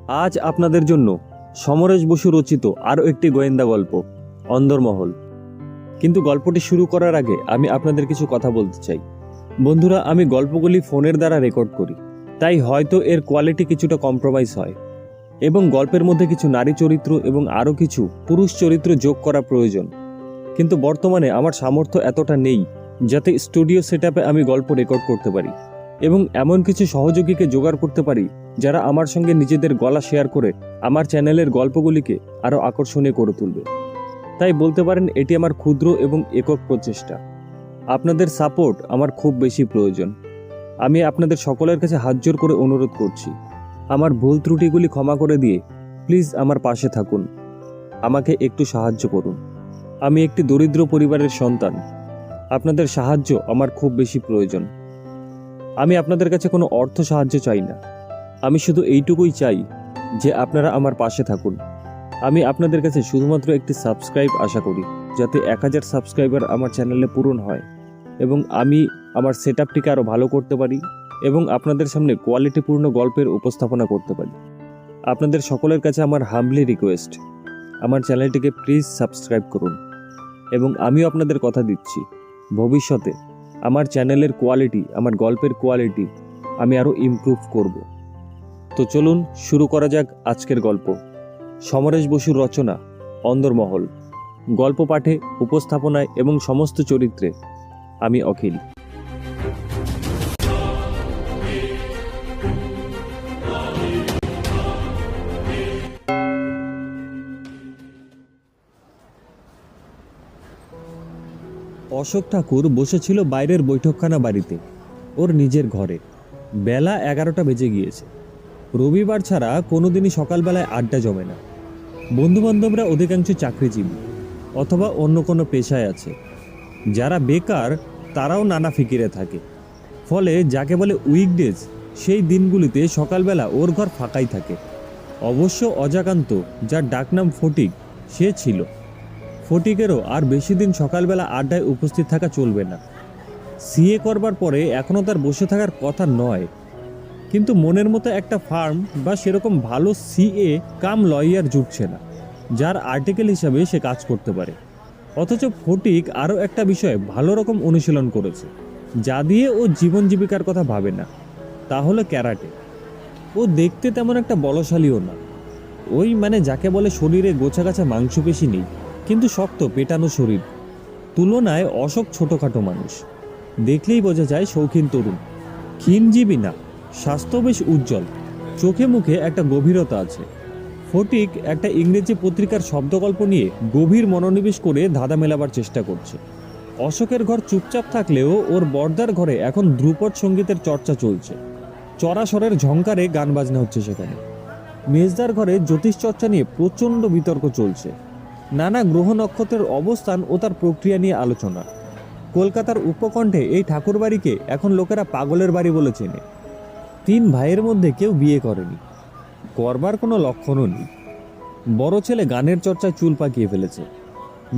আজ আপনাদের জন্য সমরেশ বসু রচিত আরও একটি গোয়েন্দা গল্প, অন্দরমহল। কিন্তু গল্পটি শুরু করার আগে আমি আপনাদের কিছু কথা বলতে চাই। বন্ধুরা, আমি গল্পগুলি ফোনের দ্বারা রেকর্ড করি, তাই হয়তো এর কোয়ালিটি কিছুটা কম্প্রোমাইজ হয় এবং গল্পের মধ্যে কিছু নারী চরিত্র এবং আরও কিছু পুরুষ চরিত্র যোগ করা প্রয়োজন। কিন্তু বর্তমানে আমার সামর্থ্য এতটা নেই যাতে স্টুডিও সেটআপে আমি গল্প রেকর্ড করতে পারি এবং এমন কিছু সহযোগীকে জোগাড় করতে পারি যারা আমার সঙ্গে নিজেদের গলা শেয়ার করে আমার চ্যানেলের গল্পগুলিকে আরও আকর্ষণীয় করে তুলবে। তাই বলতে পারেন এটি আমার ক্ষুদ্র এবং একক প্রচেষ্টা। আপনাদের সাপোর্ট আমার খুব বেশি প্রয়োজন। আমি আপনাদের সকলের কাছে হাত জোর করে অনুরোধ করছি, আমার ভুল ত্রুটিগুলি ক্ষমা করে দিয়ে প্লিজ আমার পাশে থাকুন, আমাকে একটু সাহায্য করুন। আমি একটি দরিদ্র পরিবারের সন্তান, আপনাদের সাহায্য আমার খুব বেশি প্রয়োজন। আমি আপনাদের কাছে কোনো অর্থ সাহায্য চাই না, আমি শুধু এইটুকুই চাই যে আপনারা আমার পাশে থাকুন। আমি আপনাদের কাছে শুধুমাত্র একটি সাবস্ক্রাইব আশা করি, যাতে 1000 সাবস্ক্রাইবার আমার চ্যানেলে পূরণ হয় এবং আমি আমার সেটআপটিকে আরও ভালো করতে পারি এবং আপনাদের সামনে কোয়ালিটিপূর্ণ গল্পের উপস্থাপনা করতে পারি। আপনাদের সকলের কাছে আমার হাম্বলি রিকোয়েস্ট, আমার চ্যানেলটিকে প্লিজ সাবস্ক্রাইব করুন এবং আমিও আপনাদের কথা দিচ্ছি, ভবিষ্যতে আমার চ্যানেলের কোয়ালিটি, আমার গল্পের কোয়ালিটি আমি আরও ইমপ্রুভ করব। তো চলুন শুরু করা যাক আজকের গল্প। সমরেশ বসুর রচনা অন্দরমহল। গল্প পাঠে, উপস্থাপনায় এবং সমস্ত চরিত্রে আমি অখিল। অশোক ঠাকুর বসেছিল বাইরের বৈঠকখানা বাড়িতে, ওর নিজের ঘরে। বেলা 11টা বেজে গিয়েছে। রবিবার ছাড়া কোনোদিনই সকালবেলায় আড্ডা জমে না। বন্ধুবান্ধবরা অধিকাংশ চাকরিজীবী অথবা অন্য কোনো পেশায় আছে। যারা বেকার তারাও নানা ফিকিরে থাকে, ফলে যাকে বলে উইকডেজ, সেই দিনগুলিতে সকালবেলা ওর ঘর ফাঁকাই থাকে। অবশ্য অজাকান্ত, যার ডাকনাম ফটিক, সে ছিল। ফটিকেরও আর বেশি দিন সকালবেলা আড্ডায় উপস্থিত থাকা চলবে না। সিএ করবার পরে এখনও তার বসে থাকার কথা নয়, কিন্তু মনের মতো একটা ফার্ম বা সেরকম ভালো সিএ কাম লয়ার জুটছে না, যার আর্টিকেল হিসাবে সে কাজ করতে পারে। অথচ ফটিক আরও একটা বিষয়ে ভালো রকম অনুশীলন করেছে, যা দিয়ে ও জীবন জীবিকার কথা ভাবে না, তা হলো ক্যারাটে। ও দেখতে তেমন একটা বলশালীও না, ওই যাকে বলে শরীরে গোছাগাছা মাংসপেশি নেই, কিন্তু শক্ত পেটানো শরীর। তুলনায় অশোক ছোটোখাটো মানুষ, দেখলেই বোঝা যায় শৌখিন তরুণ। ক্ষীণজীবী না, স্বাস্থ্য বেশ উজ্জ্বল, চোখে মুখে একটা গভীরতা আছে। ফটিক একটা ইংরেজি পত্রিকার শব্দগল্প নিয়ে গভীর মনোনিবেশ করে ধাঁধা মেলাবার চেষ্টা করছে। অশোকের ঘর চুপচাপ থাকলেও ওর বর্দার ঘরে এখন ধ্রুপদ সঙ্গীতের চর্চা চলছে। চড়াস্বরের ঝংকারে গান বাজনা হচ্ছে সেখানে। মেজদার ঘরে জ্যোতিষ চর্চা নিয়ে প্রচণ্ড বিতর্ক চলছে। নানা গ্রহ নক্ষত্রের অবস্থান ও তার প্রক্রিয়া নিয়ে আলোচনা। কলকাতার উপকণ্ঠে এই ঠাকুরবাড়িকে এখন লোকেরা পাগলের বাড়ি বলে চেনে। 3 ভাইয়ের মধ্যে কেউ বিয়ে করেনি, করবার কোনো লক্ষণও নেই। বড় ছেলে গানের চর্চায় চুল পাকিয়ে ফেলেছে,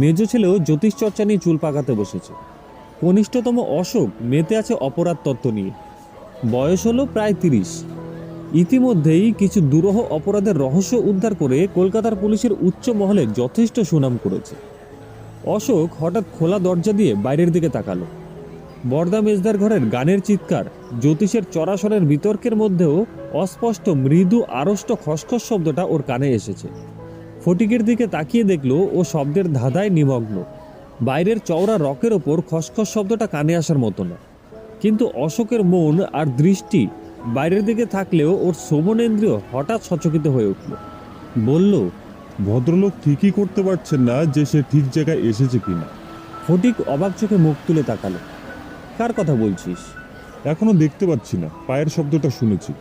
মেজ ছেলেও জ্যোতিষ চর্চা নিয়ে চুল পাকাতে বসেছে। কনিষ্ঠতম অশোক মেতে আছে অপরাধ তত্ত্ব নিয়ে। বয়স হলো প্রায় 30। ইতিমধ্যেই কিছু দুরূহ অপরাধের রহস্য উদ্ধার করে কলকাতার পুলিশের উচ্চ মহলে যথেষ্ট সুনাম করেছে। অশোক হঠাৎ খোলা দরজা দিয়ে বাইরের দিকে তাকালো। বর্দা মেজদার ঘরের গানের চিৎকার, জ্যোতিষের চড়াসরের বিতর্কের মধ্যেও অস্পষ্ট মৃদু আড়ষ্ট খসখস শব্দটা ওর কানে এসেছে। ফটিকের দিকে তাকিয়ে দেখলো ও শব্দের ধাঁধায় নিমগ্ন। বাইরের চওড়া রকের ওপর খসখস শব্দটা কানে আসার মতো না, কিন্তু অশোকের মন আর দৃষ্টি বাইরের দিকে থাকলেও ওর শ্রবণেন্দ্রিয় হঠাৎ সচকিত হয়ে উঠল। বলল, ভদ্রলোক ঠিকই করতে পারছেন না যে সে ঠিক জায়গায় এসেছে কিনা। ফটিক অবাক চোখে মুখ তুলে তাকালো। কার কথা বলছিস? এখনো দেখতে পাচ্ছি না, পায়ের শব্দটা শুনেছি।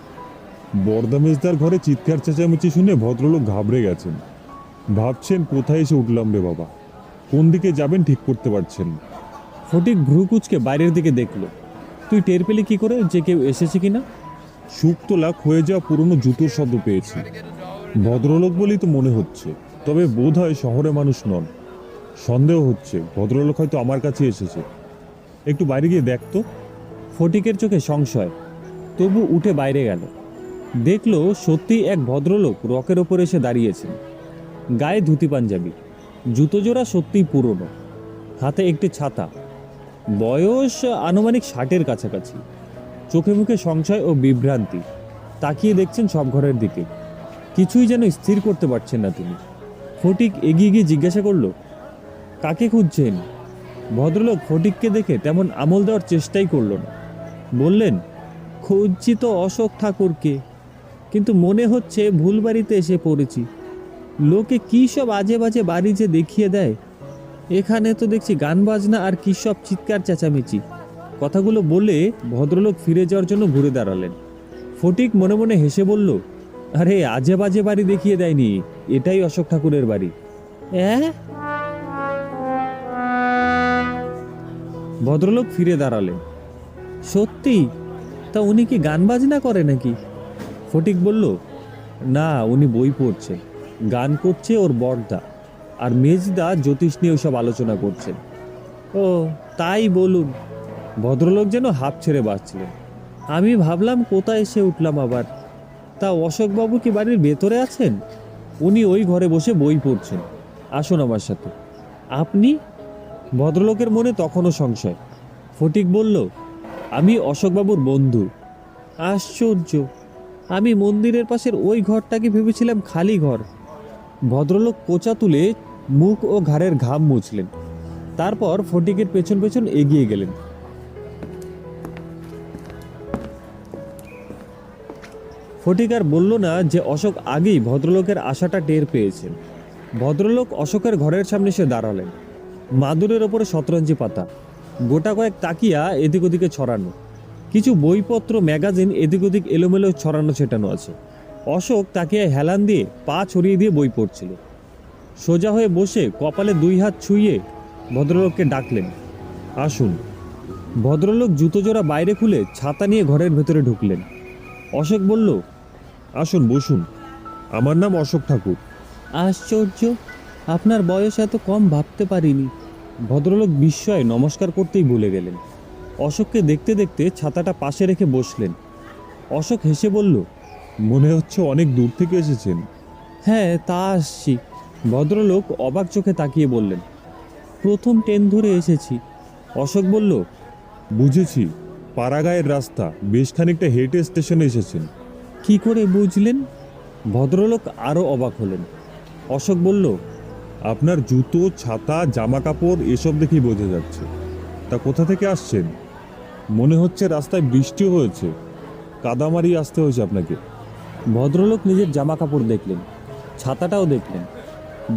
বর্দা মেজদার ঘরে চিৎকার চেঁচামেচি শুনে ভদ্রলোক ঘাবড়ে গেছেন। ভাবছেন কোথায় এসে উঠলাম রে বাবা, কোন দিকে যাবেন ঠিক করতে পারছেন না। ফটিক ভ্রু কুচকে বাইরের দিকে দেখলো। তুই টের পেলি কি করে যে কেউ এসেছে কিনা? শুকতলা ক্ষয়ে যাওয়া পুরনো জুতোর শব্দ পেয়েছি। ভদ্রলোক বলেই তো মনে হচ্ছে, তবে বোধ হয় শহরে মানুষ নন। সন্দেহ হচ্ছে ভদ্রলোক হয়তো আমার কাছে এসেছে। একটু বাইরে গিয়ে দেখতো। ফটিকের চোখে সংশয়, তবু উঠে বাইরে গেল। দেখলো সত্যি এক ভদ্রলোক রকের ওপর এসে দাঁড়িয়েছেন। গায়ে ধুতি পাঞ্জাবি, জুতো জোড়া সত্যিই পুরনো, হাতে একটি ছাতা। বয়স আনুমানিক 60-এর কাছাকাছি। চোখে মুখে সংশয় ও বিভ্রান্তি। তাকিয়ে দেখছেন সব ঘরের দিকে, কিছুই যেন স্থির করতে পারছেন না তিনি। ফটিক এগিয়ে গিয়ে জিজ্ঞাসা করলো, কাকে খুঁজছেন? ভদ্রলোক ফটিককে দেখে তেমন আমল দেওয়ার চেষ্টাই করল না। বললেন, খুঁজছি তো অশোক ঠাকুরকে, কিন্তু মনে হচ্ছে ভুল বাড়িতে এসে পড়েছি। লোকে কী সব আজে বাজে বাড়ি যে দেখিয়ে দেয়, এখানে তো দেখছি গান বাজনা আর কী সব চিৎকার চেঁচামেচি। কথাগুলো বলে ভদ্রলোক ফিরে যাওয়ার জন্য ঘুরে দাঁড়ালেন। ফটিক মনে মনে হেসে বলল, আরে আজে বাজে বাড়ি দেখিয়ে দেয়নি, এটাই অশোক ঠাকুরের বাড়ি। ভদ্রলোক ফিরে দাঁড়ালেন। সত্যি? তা উনি কি গান বাজনা করে নাকি? ফটিক বলল, না, উনি বই পড়ছে। গান করছে ওর বড়দা, আর মেজদা জ্যোতিষ নিয়ে ওইসব আলোচনা করছেন। ও, তাই বলুন। ভদ্রলোক যেন হাঁপ ছেড়ে বাঁচলেন। আমি ভাবলাম কোথায় এসে উঠলাম আবার। তা অশোকবাবু কি বাড়ির ভেতরে আছেন? উনি ওই ঘরে বসে বই পড়ছেন। আসুন আমার সাথে। আপনি? ভদ্রলোকের মনে তখনও সংশয়। ফটিক বলল, আমি অশোকবাবুর বন্ধু। আশ্চর্য, আমি মন্দিরের পাশের ওই ঘরটাকে ভেবেছিলাম খালি ঘর। ভদ্রলোক কোচা তুলে মুখ ও ঘাড়ের ঘাম মুছলেন। তারপর ফটিকের পেছন পেছন এগিয়ে গেলেন। ফটিক আর বলল না যে অশোক আগেই ভদ্রলোকের আশাটা টের পেয়েছেন। ভদ্রলোক অশোকের ঘরের সামনে এসে দাঁড়ালেন। মাদুরের ওপরে শতরঞ্জি পাতা, গোটা কয়েক তাকিয়া এদিক ওদিকে ছড়ানো, কিছু বইপত্র ম্যাগাজিন এদিক ওদিক এলোমেলো ছড়ানো ছেটানো আছে। অশোক তাকিয়ে হেলান দিয়ে পা ছড়িয়ে দিয়ে বই পড়ছিল। সোজা হয়ে বসে কপালে 2 হাত ছুঁয়ে ভদ্রলোককে ডাকলেন, আসুন। ভদ্রলোক জুতো জোড়া বাইরে খুলে ছাতা নিয়ে ঘরের ভেতরে ঢুকলেন। অশোক বলল, আসুন, বসুন। আমার নাম অশোক ঠাকুর। আশ্চর্য, আপনার বয়স এত কম ভাবতে পারিনি। ভদ্রলোক বিস্ময়ে নমস্কার করতেই ভুলে গেলেন। অশোককে দেখতে দেখতে ছাতাটা পাশে রেখে বসলেন। অশোক হেসে বলল, মনে হচ্ছে অনেক দূর থেকে এসেছেন। হ্যাঁ, তা আসছি। ভদ্রলোক অবাক চোখে তাকিয়ে বললেন, প্রথম ট্রেন ধরে এসেছি। অশোক বলল, বুঝেছি, পাড়াগাঁয়ের রাস্তা, বেশ খানিকটা হেঁটে স্টেশনে এসেছেন। কি করে বুঝলেন? ভদ্রলোক আরও অবাক হলেন। অশোক বলল, আপনার জুতো, ছাতা, জামা কাপড় এসব দেখেই বোঝা যাচ্ছে। তা কোথা থেকে আসছেন? মনে হচ্ছে রাস্তায় বৃষ্টিও হয়েছে, কাদামারি আসতে হয়েছে আপনাকে। ভদ্রলোক নিজের জামা কাপড় দেখলেন, ছাতাটাও দেখলেন,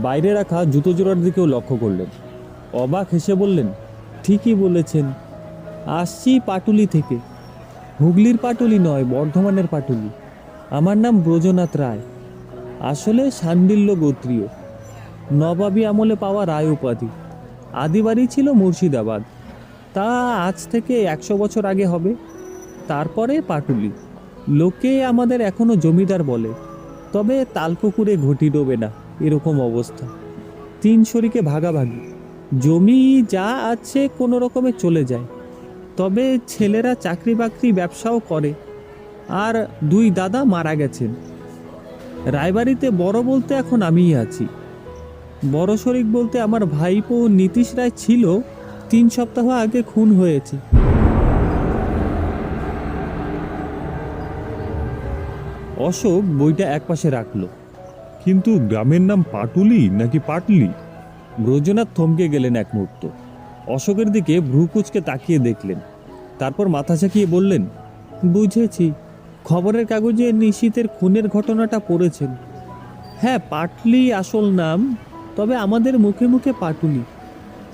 বাইরে রাখা জুতো জোড়ার দিকেও লক্ষ্য করলেন। অবাক হেসে বললেন, ঠিকই বলেছেন, আসছি পাটুলি থেকে। হুগলির পাটুলি নয়, বর্ধমানের পাটুলি। আমার নাম ব্রজনাথ রায়। আসলে শাণ্ডিল্য গোত্রীয়, নবাবী আমলে পাওয়া রায় উপাধি। আদিবাড়ি ছিল মুর্শিদাবাদ, তা আজ থেকে 100 বছর আগে হবে। তারপরে পাটুলি। লোকে আমাদের এখনো জমিদার বলে, তবে তালপুকুরে ঘটি ডোবে না, এরকম অবস্থা। 3 শরিকে ভাগাভাগি, জমি যা আছে কোনো রকমে চলে যায়। তবে ছেলেরা চাকরি বাকরি ব্যবসাও করে, আর 2 দাদা মারা গেছেন। রায়বাড়িতে বড় বলতে এখন আমিই আছি। বড় শরিক বলতে আমার ভাইপো নীতিশ রায় ছিল, 3 সপ্তাহ আগে খুন হয়েছে। অশোক বইটা একপাশে রাখলো। কিন্তু গ্রামের নাম পাটুলি নাকি পাটলি? ব্রজনাথ থমকে গেলেন এক মুহূর্ত। অশোকের দিকে ভ্রু কুঁচকে তাকিয়ে দেখলেন, তারপর মাথা ঝাঁকিয়ে বললেন, বুঝেছি, খবরের কাগজে নিশীথের খুনের ঘটনাটা পড়েছেন। হ্যাঁ, পাটলি আসল নাম, তবে আমাদের মুখে মুখে পাটুলি।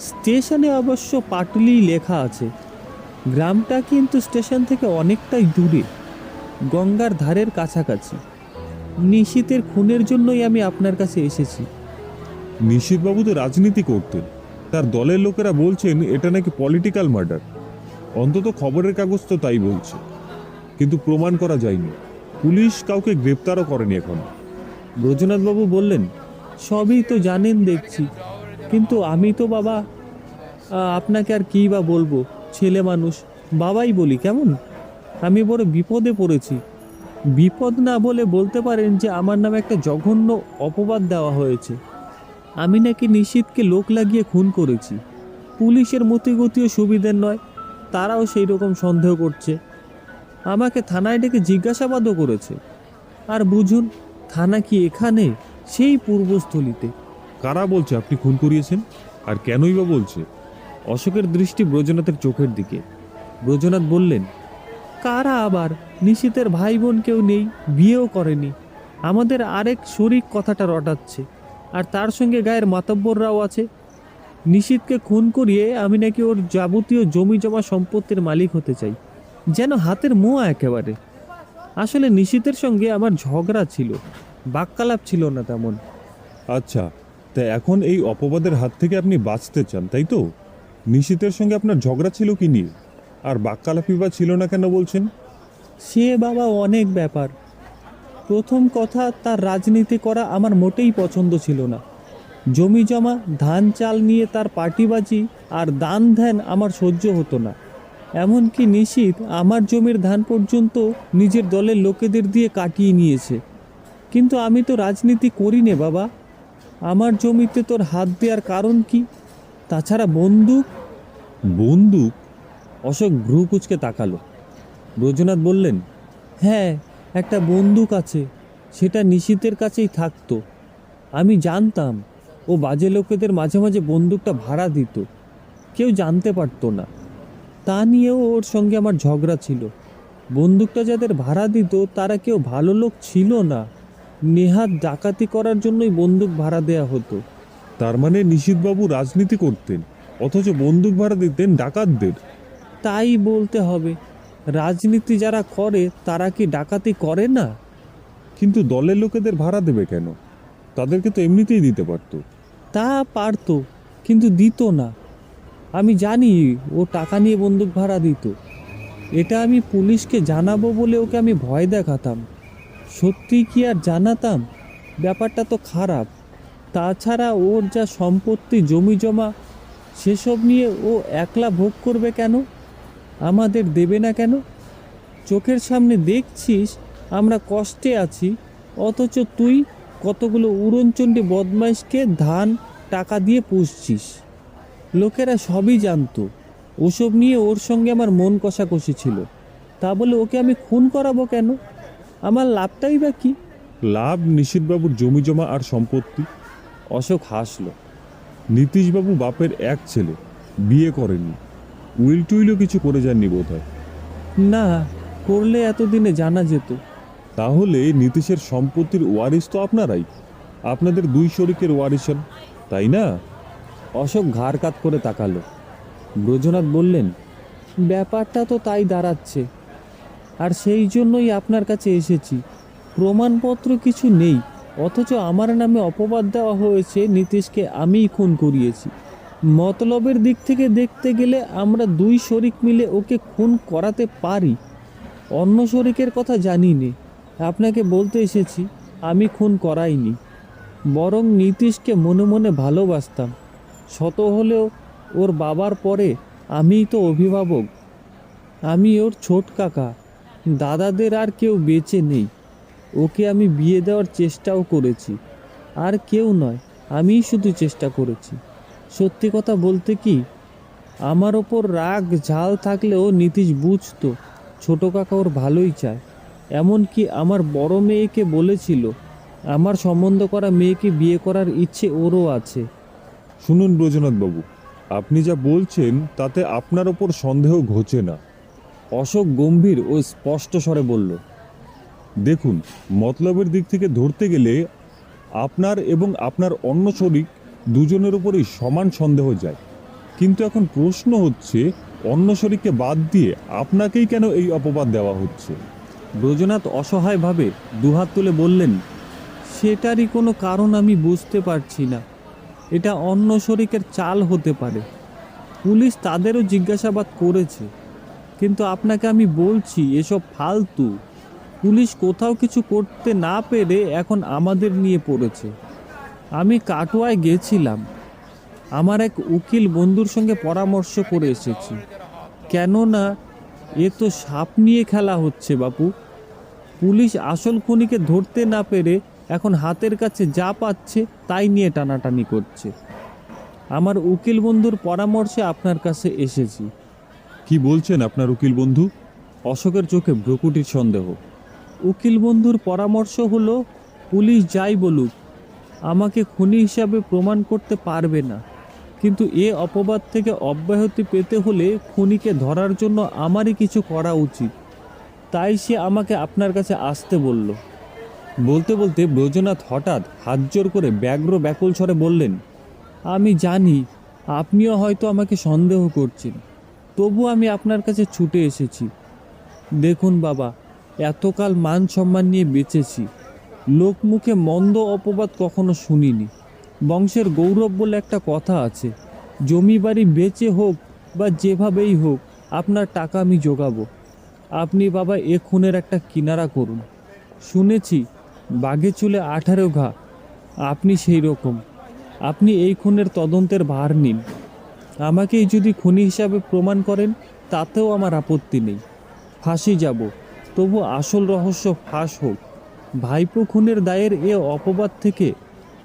স্টেশনে অবশ্য পাটুলি লেখা আছে। গ্রামটা কিন্তু স্টেশন থেকে অনেকটাই দূরে, গঙ্গার ধারের কাছাকাছি। নিশীথের খুনের জন্যই আমি আপনার কাছে এসেছি। নিশীথবাবু তো রাজনীতি করতেন, তার দলের লোকেরা বলছেন এটা নাকি পলিটিক্যাল মার্ডার। অন্তত খবরের কাগজ তো তাই বলছে, কিন্তু প্রমাণ করা যায়নি। পুলিশ কাউকে গ্রেপ্তারও করেনি এখন। ব্রজনাথবাবু বললেন, সবই তো জানেন দেখছি, কিন্তু আমি তো বাবা, আপনাকে আর কী বা বলবো, ছেলে মানুষ, বাবাই বলি কেমন। আমি বড় বিপদে পড়েছি। বিপদ না বলে বলতে পারেন যে আমার নামে একটা জঘন্য অপবাদ দেওয়া হয়েছে। আমি নাকি নিশীথকে লোক লাগিয়ে খুন করেছি। পুলিশের মতিগতিও সুবিধের নয়, তারাও সেই রকম সন্দেহ করছে। আমাকে থানায় ডেকে জিজ্ঞাসাবাদও করেছে। আর বুঝুন, থানা কি এখানে? সেই পূর্বস্থলীতে। কারা বলছে আপনি খুন করিয়েছেন, আর কেনই বা বলছে? অশোকের দৃষ্টি ব্রজনাথের চোখের দিকে। ব্রজনাথ বললেন, কারা আবার? নিশীথের ভাই বোন কেউ নেই, বিয়েও করেনি। আমাদের আরেক শরিক কথাটা রটাচ্ছে, আর তার সঙ্গে গায়ের মাতব্বররাও আছে। নিশীথকে খুন করিয়ে আমি নাকি ওর যাবতীয় জমি জমা সম্পত্তির মালিক হতে চাই, যেন হাতের মোয়া একেবারে। আসলে নিশীথের সঙ্গে আমার ঝগড়া ছিল, বাক্যালাপ ছিল না তেমন। আচ্ছা, তা এখন এই অপবাদের হাত থেকে আপনি বাঁচতে চান, তাই তো? নিশীথের সঙ্গে আপনার ঝগড়া ছিল কি নিয়ে, আর বাক্যালাপি বা ছিল না কেন বলছেন? সে বাবা অনেক ব্যাপার। প্রথম কথা, তার রাজনীতি করা আমার মোটেই পছন্দ ছিল না। জমি জমা ধান চাল নিয়ে তার পার্টিবাজি আর দান ধ্যান আমার সহ্য হতো না। এমনকি নিশীথ আমার জমির ধান পর্যন্ত নিজের দলের লোকেদের দিয়ে কাটিয়ে নিয়েছে। কিন্তু আমি তো রাজনীতি করি নে বাবা। আমার জমিতে তোর হাত দেওয়ার কারণ কি? তাছাড়া বন্দুক। বন্দুক? অশোক ভ্রু কুঁচকে তাকালো। ব্রজনাথ বললেন, হ্যাঁ, একটা বন্দুক আছে। সেটা নিশীথের কাছেই থাকতো। আমি জানতাম ও বাজে লোকেদের মাঝে মাঝে বন্দুকটা ভাড়া দিত, কেউ জানতে পারতো না। তা নিয়েও ওর সঙ্গে আমার ঝগড়া ছিল। বন্দুকটা যাদের ভাড়া দিত তারা কেউ ভালো লোক ছিল না। নেহাত ডাকাতি করার জন্যই বন্দুক ভাড়া দেয়া হতো। তার মানে নিশীথবাবু রাজনীতি করতেন, অথচ বন্দুক ভাড়া দিতেন ডাকাতদের? তাই বলতে হবে। রাজনীতি যারা করে তারা কি ডাকাতি করে না? কিন্তু দলের লোকেদের ভাড়া দেবে কেন? তাদেরকে তো এমনিতেই দিতে পারতো। তা পারতো, কিন্তু দিত না। আমি জানি ও টাকা নিয়ে বন্দুক ভাড়া দিত। এটা আমি পুলিশকে জানাবো বলে ওকে আমি ভয় দেখাতাম। সত্যি কি আর জানাতাম? ব্যাপারটা তো খারাপ। তাছাড়া ওর যা সম্পত্তি জমি জমা, সেসব নিয়ে ও একলা ভোগ করবে কেন? আমাদের দেবে না কেন? চোখের সামনে দেখছিস আমরা কষ্টে আছি, অথচ তুই কতগুলো উড়নচণ্ডী বদমাইশকে ধান টাকা দিয়ে পুষছিস। লোকেরা সবই জানতো। ওসব নিয়ে ওর সঙ্গে আমার মন কষাকষি ছিল। তা বলে ওকে আমি খুন করাবো কেন? আমার লাভটাই বা কি? লাভ নিশীথবাবুর জমি জমা আর সম্পত্তি। অশোক হাসল। নীতিশবাবু বাপের এক ছেলে, বিয়ে করেননি, উইল টুইলও কিছু করে যাননি বোধহয়। না, করলে এতদিনে জানা যেত। তাহলে নীতিশের সম্পত্তির ওয়ারিশ তো আপনারাই, আপনাদের দুই শরিকের ওয়ারিশান, তাই না? অশোক ঘাড় কাত করে তাকালো। ব্রজনাথ বললেন, ব্যাপারটা তো তাই দাঁড়াচ্ছে, আর সেই জন্যই আপনার কাছে এসেছি। প্রমাণপত্র কিছু নেই, অথচ আমার নামে অপবাদ দেওয়া হয়েছে নীতিশকে আমিই খুন করিয়েছি। মতলবের দিক থেকে দেখতে গেলে আমরা দুই শরিক মিলে ওকে খুন করাতে পারি। অন্য শরিকের কথা জানি নে, আপনাকে বলতে এসেছি আমি খুন করাইনি। বরং নীতিশকে মনে মনে ভালোবাসতাম। শত হলেও ওর বাবার পরে আমিই তো অভিভাবক। আমি ওর ছোট কাকা। দাদাদের আর কেউ বেঁচে নেই। ওকে আমি বিয়ে দেওয়ার চেষ্টাও করেছি, আর কেউ নয়, আমিই শুধু চেষ্টা করেছি। সত্যি কথা বলতে কি, আমার ওপর রাগ ঝাল থাকলেও নীতিশ বুঝতো ছোট কাকা ওর ভালোই চায়। এমনকি আমার বড় মেয়েকে বলেছিল আমার সম্বন্ধ করা মেয়েকে বিয়ে করার ইচ্ছে ওরও আছে। শুনুন ব্রজনাথবাবু, আপনি যা বলছেন তাতে আপনার ওপর সন্দেহ ঘোচে না। অশোক গম্ভীর ও স্পষ্ট স্বরে বলল, দেখুন, মতলবের দিক থেকে ধরতে গেলে আপনার এবং আপনার অন্য শরিক দুজনের উপরই সমান সন্দেহ যায়। কিন্তু এখন প্রশ্ন হচ্ছে, অন্য শরিককে বাদ দিয়ে আপনাকেই কেন এই অপবাদ দেওয়া হচ্ছে? ব্রজনাথ অসহায়ভাবে দুহাত তুলে বললেন, সেটারই কোনো কারণ আমি বুঝতে পারছি না। এটা অন্য শরিকের চাল হতে পারে। পুলিশ তাদেরও জিজ্ঞাসাবাদ করেছে, কিন্তু আপনাকে আমি বলছি এসব ফালতু। পুলিশ কোথাও কিছু করতে না পেরে এখন আমাদের নিয়ে পড়েছে। আমি কাটোয়ায় গেছিলাম, আমার এক উকিল বন্ধুর সঙ্গে পরামর্শ করে এসেছি। কেননা এ তো সাপ নিয়ে খেলা হচ্ছে বাপু। পুলিশ আসল খুনিকে ধরতে না পেরে এখন হাতের কাছে যা পাচ্ছে তাই নিয়ে টানাটানি করছে। আমার উকিল বন্ধুর পরামর্শে আপনার কাছে এসেছি। কি বলছেন আপনার উকিল বন্ধু? অশোকের চোখে ভ্রুকুটির সন্দেহ। উকিল বন্ধুর পরামর্শ হলো, পুলিশ যাই বলুক আমাকে খুনি হিসাবে প্রমাণ করতে পারবে না, কিন্তু এ অপবাদ থেকে অব্যাহতি পেতে হলে খুনিকে ধরার জন্য আমারই কিছু করা উচিত। তাই সে আমাকে আপনার কাছে আসতে বলল। বলতে বলতে ব্রজনাথ হঠাৎ হাত জোর করে ব্যগ্র ব্যাকুল স্বরে বললেন, আমি জানি আপনিও হয়তো আমাকে সন্দেহ করছেন, তবু আমি আপনার কাছে ছুটে এসেছি। দেখুন বাবা, এতকাল মান সম্মান নিয়ে বেঁচেছি, লোকমুখে মন্দ অপবাদ কখনো শুনিনি। বংশের গৌরব বলে একটা কথা আছে, জমি বাড়ি বেচে হোক বা যেভাবেই হোক আপনার টাকা আমি জোগাবো। আপনি বাবা এ খুনের একটা কিনারা করুন। শুনেছি বাঘে চুলে 18 ঘা, আপনি সেই রকম। আপনি এই খুনের তদন্তের ভার নিন। আমাকেই যদি খুনি হিসাবে প্রমাণ করেন তাতেও আমার আপত্তি নেই, ফাঁসি যাব, তবু আসল রহস্য ফাঁস হোক। ভাইপো খুনের দায়ের এ অপবাদ থেকে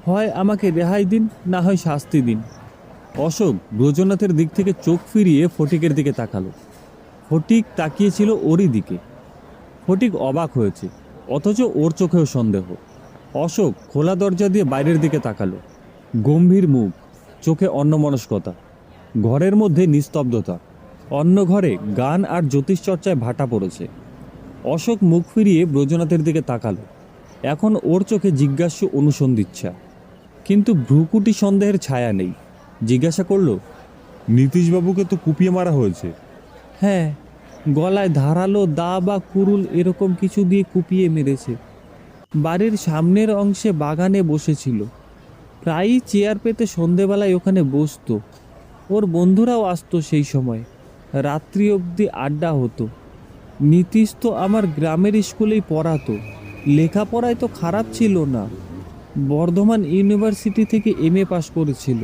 হয় আমাকে রেহাই দিন, না হয় শাস্তি দিন। অশোক ব্রজনাথের দিক থেকে চোখ ফিরিয়ে ফটিকের দিকে তাকালো। ফটিক তাকিয়েছিল ওরই দিকে। ফটিক অবাক হয়েছে, অথচ ওর চোখেও সন্দেহ। অশোক খোলা দরজা দিয়ে বাইরের দিকে তাকালো। গম্ভীর মুখ, চোখে অন্যমনস্কতা। ঘরের মধ্যে নিস্তব্ধতা। অন্য ঘরে গান আর জ্যোতিষচর্চায় ভাটা পড়েছে। অশোক মুখ ফিরিয়ে ব্রজনাথের দিকে তাকালো। এখন ওর চোখে জিজ্ঞাস্য অনুসন্ধিচ্ছা, কিন্তু ভ্রুকুটি সন্দেহের ছায়া নেই। জিজ্ঞাসা করলো, নীতিশবাবুকে তো কুপিয়ে মারা হয়েছে। হ্যাঁ, গলায় ধারালো দা বা কুরুল এরকম কিছু দিয়ে কুপিয়ে মেরেছে। বাড়ির সামনের অংশে বাগানে বসেছিল, প্রায়ই চেয়ার পেতে সন্ধেবেলায় ওখানে বসতো। ওর বন্ধুরাও আসতো সেই সময়, রাত্রি অবধি আড্ডা হতো। নীতিশ তো আমার গ্রামের স্কুলেই পড়াতো, লেখাপড়ায় তো খারাপ ছিল না, বর্ধমান ইউনিভার্সিটি থেকে MA পাশ করেছিল।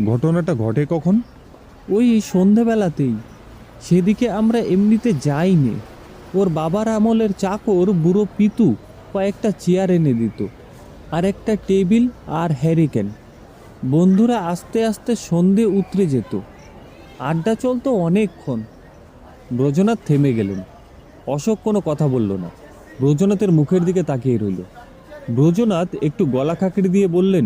ঘটনাটা ঘটে কখন? ওই সন্ধেবেলাতেই। সেদিকে আমরা এমনিতে যাইনি। ওর বাবার আমলের চাকর বুড়ো পিতু কয়েকটা চেয়ার এনে দিত, আর একটা টেবিল আর হ্যারিকেন। বন্ধুরা আস্তে আস্তে সন্ধে উতরে যেত, আড্ডা চলতো অনেকক্ষণ। ব্রজনাথ থেমে গেলেন। অশোক কোনো কথা বলল না, ব্রজনাথের মুখের দিকে তাকিয়ে রইল। ব্রজনাথ একটু গলা খাঁকড়ি দিয়ে বললেন,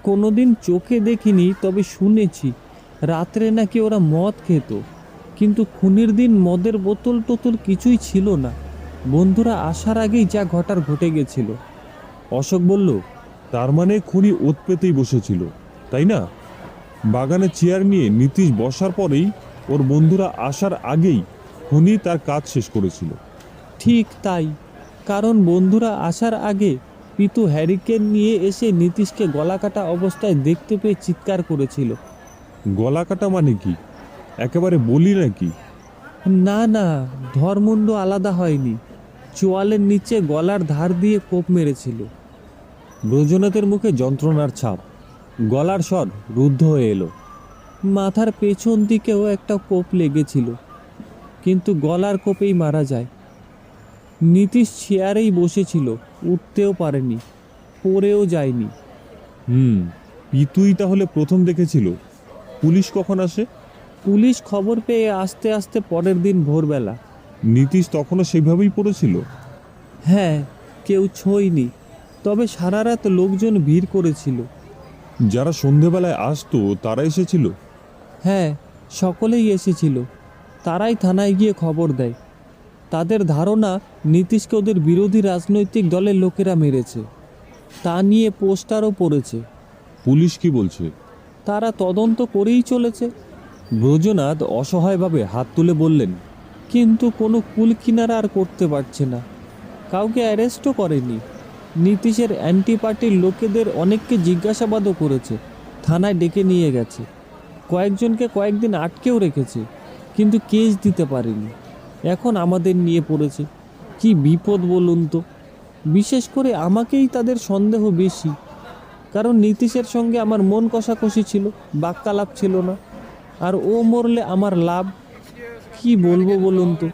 কোনোদিন চোখে দেখিনি, তবে শুনেছি রাত্রে নাকি ওরা মদ খেত, কিন্তু খুনের দিন মদের বোতল টোতল কিছুই ছিল না। বন্ধুরা আসার আগেই যা ঘটার ঘটে গেছিল। অশোক বলল, তার মানে খুনি ওত পেতেই বসেছিল, তাই না? বাগানে চেয়ার নিয়ে নীতিশ বসার পরেই ওর বন্ধুরা আসার আগেই খুনি তার কাজ শেষ করেছিল। ঠিক তাই, কারণ বন্ধুরা আসার আগে পিতু হ্যারিকেন নিয়ে এসে নীতিশকে গলা কাটা অবস্থায় দেখতে পেয়ে চিৎকার করেছিল। গলা কাটা মানে কি? একেবারে বলি নাকি? না না, ধর্মুণ্ড আলাদা হয়নি, চোয়ালের নিচে গলার ধার দিয়ে কোপ মেরেছিল। ব্রজনাথের মুখে যন্ত্রণার ছাপ, গলার স্বর রুদ্ধ হয়ে এলো। মাথার পেছন দিকেও একটা কোপ লেগেছিল, কিন্তু গলার কোপেই মারা যায়। নীতিশ চেয়ারেই বসেছিল, উঠতেও পারেনি, পড়েও যায়নি। পিতুই তাহলে প্রথম দেখেছিল। পুলিশ কখন আসে? পুলিশ খবর পেয়ে আস্তে আস্তে পরের দিন ভোরবেলা। নীতিশ তখনও সেইভাবেই পড়েছিল? হ্যাঁ, কেউ ছোঁয়নি, তবে সারা রাত লোকজন ভিড় করেছিল। যারা সন্ধেবেলায় আসতো তারা এসেছিল? হ্যাঁ, সকলেই এসেছিল। তারাই থানায় গিয়ে খবর দেয়। তাদের ধারণা নীতিশকে ওদের বিরোধী রাজনৈতিক দলের লোকেরা মেরেছে। তা নিয়ে পোস্টারও পড়েছে। পুলিশ কি বলছে? তারা তদন্ত করেই চলেছে। ব্রজনাথ অসহায়ভাবে হাত তুলে বললেন, কিন্তু কোনো কুল কিনারা আর করতে পারছে না। কাউকে অ্যারেস্টও করেনি। নীতিশের অ্যান্টি পার্টির লোকেদের অনেককে জিজ্ঞাসাবাদও করেছে, থানায় ডেকে নিয়ে গেছে, কয়েকজনকে কয়েকদিন আটকেও রেখেছে, কিন্তু কেস দিতে পারেনি। এখন আমাদের নিয়ে পড়েছে। কি বিপদ বলুন তো। বিশেষ করে আমাকেই তাদের সন্দেহ বেশি, কারণ নীতিশের সঙ্গে আমার মন কষাকষি ছিল, বাক্যালাপ ছিল না। আর ও মরলে আমার লাভ, কি বলবো বলুন তো।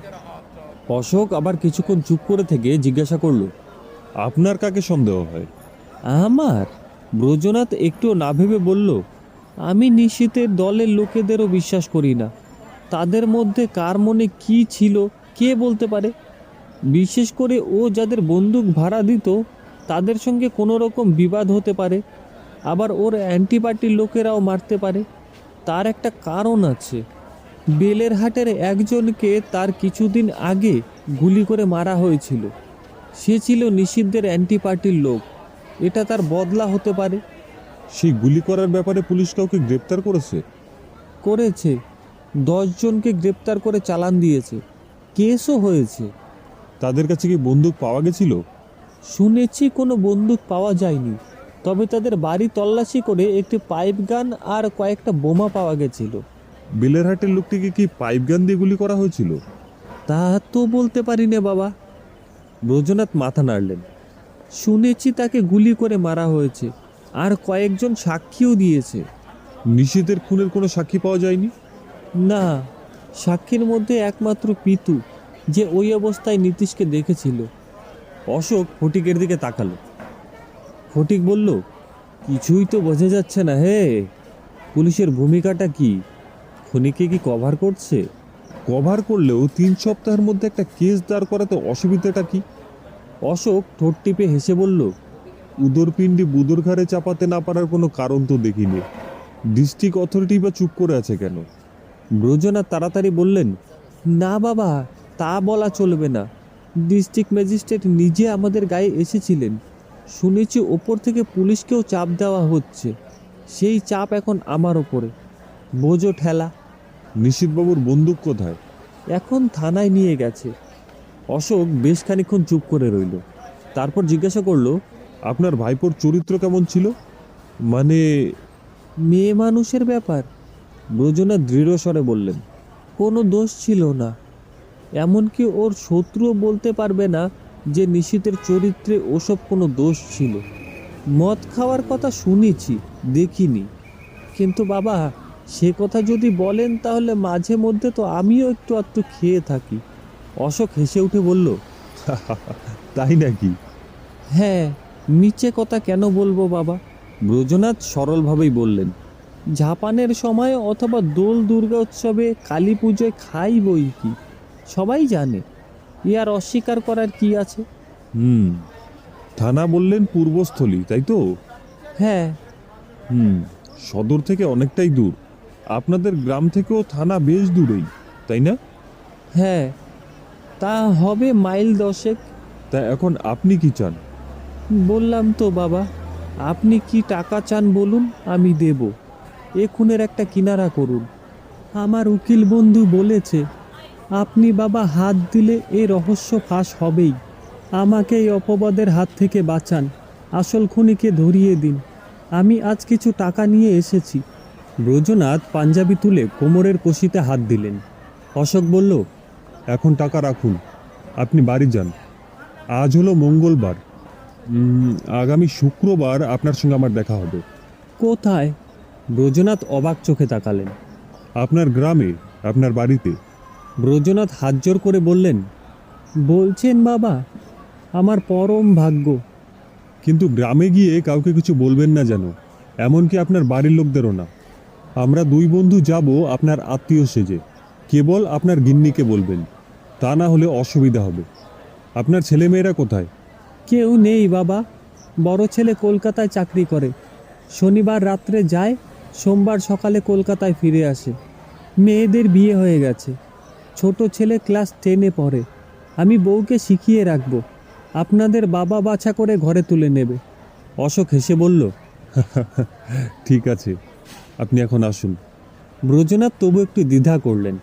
অশোক আবার কিছুক্ষণ চুপ করে থেকে জিজ্ঞাসা করলো, আপনার কাকে সন্দেহ হয়? আমার? ব্রজনাথ একটু না ভেবে বলল, আমি নিশীথের দলের লোকেদেরও বিশ্বাস করি না। তাদের মধ্যে কার মনে কি ছিল কে বলতে পারে। বিশেষ করে ও যাদের বন্দুক ভাড়া দিত তাদের সঙ্গে কোনো রকম বিবাদ হতে পারে, আবার ওর অ্যান্টি পার্টির লোকেরাও মারতে পারে। তার একটা কারণ আছে। বেলেরহাটের একজনকে তার কিছুদিন আগে গুলি করে মারা হয়েছিল। সে ছিল নিষিদ্ধের অ্যান্টি পার্টির লোক। এটা তার বদলা হতে পারে। সেই গুলি করার ব্যাপারে পুলিশ কাউকে গ্রেপ্তার করেছে? করেছে, 10 জনকে গ্রেপ্তার করে চালান দিয়েছে, কেসও হয়েছে। তাদের কাছে কি বন্দুক পাওয়া গেছিল? শুনেছি কোনো বন্দুক পাওয়া যায়নি, তবে তাদের বাড়ি তল্লাশি করে একটি পাইপ গান আর কয়েকটা বোমা পাওয়া গেছিল। বেলেরহাটের লোকটিকে কি পাইপ গান দিয়ে গুলি করা হয়েছিল? তা তো বলতে পারি না বাবা। ব্রজনাথ মাথা নাড়লেন। শুনেছি তাকে গুলি করে মারা হয়েছে, আর কয়েকজন সাক্ষীও দিয়েছে। নিষিদ্ধের খুনের কোনো সাক্ষী পাওয়া যায়নি? না, সাক্ষীর মধ্যে একমাত্র পিতু, যে ওই অবস্থায় নীতিশকে দেখেছিল। অশোক ফটিকের দিকে তাকালো। ফটিক বলল, কিছুই তো বোঝা যাচ্ছে না হে। পুলিশের ভূমিকাটা কি? খুনিকে কি কভার করছে? কভার করলেও 3 সপ্তাহের মধ্যে একটা কেস দাঁড় করাতে অসুবিধাটা কি? অশোক ঠোঁট টিপে হেসে বলল, উদরপিণ্ডি বুদর ঘাড়ে চাপাতে না পারার কোনো কারণ তো দেখিনি। ডিস্ট্রিক্ট অথরিটি বা চুপ করে আছে কেন? ব্রজনাথ তাড়াতাড়ি বললেন, না বাবা, তা বলা চলবে না। ডিস্ট্রিক্ট ম্যাজিস্ট্রেট নিজে আমাদের গায়ে এসেছিলেন। শুনেছি ওপর থেকে পুলিশকেও চাপ দেওয়া হচ্ছে। সেই চাপ এখন আমার ওপরে। বোঝো ঠেলা। নিশীথবাবুর বন্দুক কোথায়? এখন থানায় নিয়ে গেছে। অশোক বেশ খানিকক্ষণ চুপ করে রইল। তারপর জিজ্ঞাসা করলো, আপনার ভাইপোর চরিত্র কেমন ছিল? মানে মেয়ে মানুষের ব্যাপার। ব্রজনাথ দৃঢ় স্বরে বললেন, কোনো দোষ ছিল না। এমনকি ওর শত্রুও বলতে পারবে না যে নিশীথের চরিত্রে ওসব কোনো দোষ ছিল। মদ খাওয়ার কথা শুনেছি, দেখিনি। কিন্তু বাবা, সে কথা যদি বলেন তাহলে মাঝে মধ্যে তো আমিও একটু আধটু খেয়ে থাকি। অশোক হেসে উঠে বলল, তাই নাকি? হ্যাঁ, মিছে কথা কেন বলবো বাবা। ব্রজনাথ সরলভাবেই বললেন, ঝাপানের সময় অথবা দোল দুর্গা উৎসবে, কালী পুজোয় খাই বই কি, সবাই জানে। ই আর অস্বীকার করার কি আছে? থানা বললেন পূর্বস্থলী, তাই তো? হ্যাঁ। সদর থেকে অনেকটাই দূর। আপনাদের গ্রাম থেকেও থানা বেশ দূরেই, তাই না? হ্যাঁ, তা হবে মাইল 10। তা এখন আপনি কি চান? বললাম তো বাবা, আপনি কি টাকা চান বলুন, আমি দেব। এ খুনের একটা কিনারা করুন। আমার উকিল বন্ধু বলেছে, আপনি বাবা হাত দিলে এই রহস্য ফাঁস হবেই। আমাকে এই অপবাদের হাত থেকে বাঁচান, আসল খুনিকে ধরিয়ে দিন। আমি আজ কিছু টাকা নিয়ে এসেছি। ব্রজনাথ পাঞ্জাবি তুলে কোমরের কষিতে হাত দিলেন। অশোক বলল, এখন টাকা রাখুন, আপনি বাড়ি যান। আজ হলো মঙ্গলবার, আগামী শুক্রবার আপনার সঙ্গে আমার দেখা হবে। কোথায়? ব্রজনাথ অবাক চোখে তাকালেন। আপনার গ্রামে, আপনার বাড়িতে। ব্রজনাথ হাত জোর করে বললেন, বলছেন বাবা, আমার পরম ভাগ্য। কিন্তু গ্রামে গিয়ে কাউকে কিছু বলবেন না যেন, এমনকি আপনার বাড়ির লোকদেরও না। আমরা 2 বন্ধু যাব আপনার আত্মীয় সেজে। কেবল আপনার গিন্নিকে বলবেন, তা না হলে অসুবিধা হবে। আপনার ছেলেমেয়েরা কোথায়? কেউ নেই বাবা। বড় ছেলে কলকাতায় চাকরি করে, শনিবার রাত্রে যায়, সোমবার সকালে কলকাতায় ফিরে আসে। মেয়েদের বিয়ে হয়ে গেছে। ছোট ছেলে ক্লাস 10-এ পড়ে। আমি বউকে শিখিয়ে রাখব, আপনাদের বাবা বাছা করে ঘরে তুলে নেবে। অশোক হেসে বলল, ঠিক আছে, আপনি এখন আসুন। ব্রজনাথ তবু একটু দ্বিধা করলেন।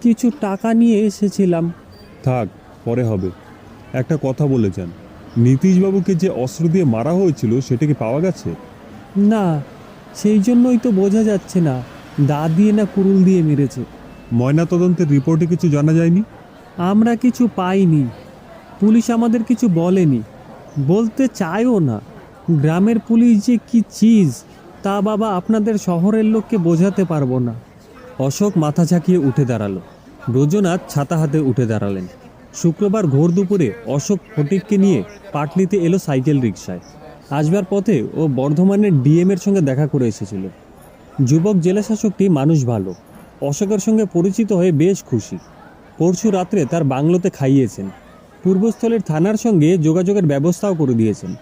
কিছু টাকা নিয়ে এসেছিলাম। থাক, পরে হবে। একটা কথা বলে যান, নীতিশবাবুকে যে অস্ত্র দিয়ে মারা হয়েছিল সেটা কি পাওয়া গেছে? না, সেই জন্যই তো বোঝা যাচ্ছে না দা দিয়ে না কুরুল দিয়ে মেরেছে। ময়নাতদন্তের রিপোর্টে কিছু জানা যায়নি? আমরা কিছু পাইনি। পুলিশ আমাদের কিছু বলেনি, বলতে চায়ও না। গ্রামের পুলিশ যে কি চিজ তা বাবা আপনাদের শহরের লোককে বোঝাতে পারবো না। অশোক মাথা ঝাঁকিয়ে উঠে দাঁড়ালো। ব্রজনাথ ছাতা হাতে উঠে দাঁড়ালেন। শুক্রবার ঘোর দুপুরে অশোক ফটিককে নিয়ে পাটলিতে এলো সাইকেল রিকশায়। আসবার পথে ও বর্ধমানের ডিএমের সঙ্গে দেখা করে এসেছিল। যুবক জেলাশাসকটি মানুষ ভালো, অশোকের সঙ্গে পরিচিত হয়ে বেশ খুশি। পরশু রাত্রে তার বাংলোতে খাইয়েছেন, পূর্বস্থলের থানার সঙ্গে যোগাযোগের ব্যবস্থাও করে দিয়েছেন,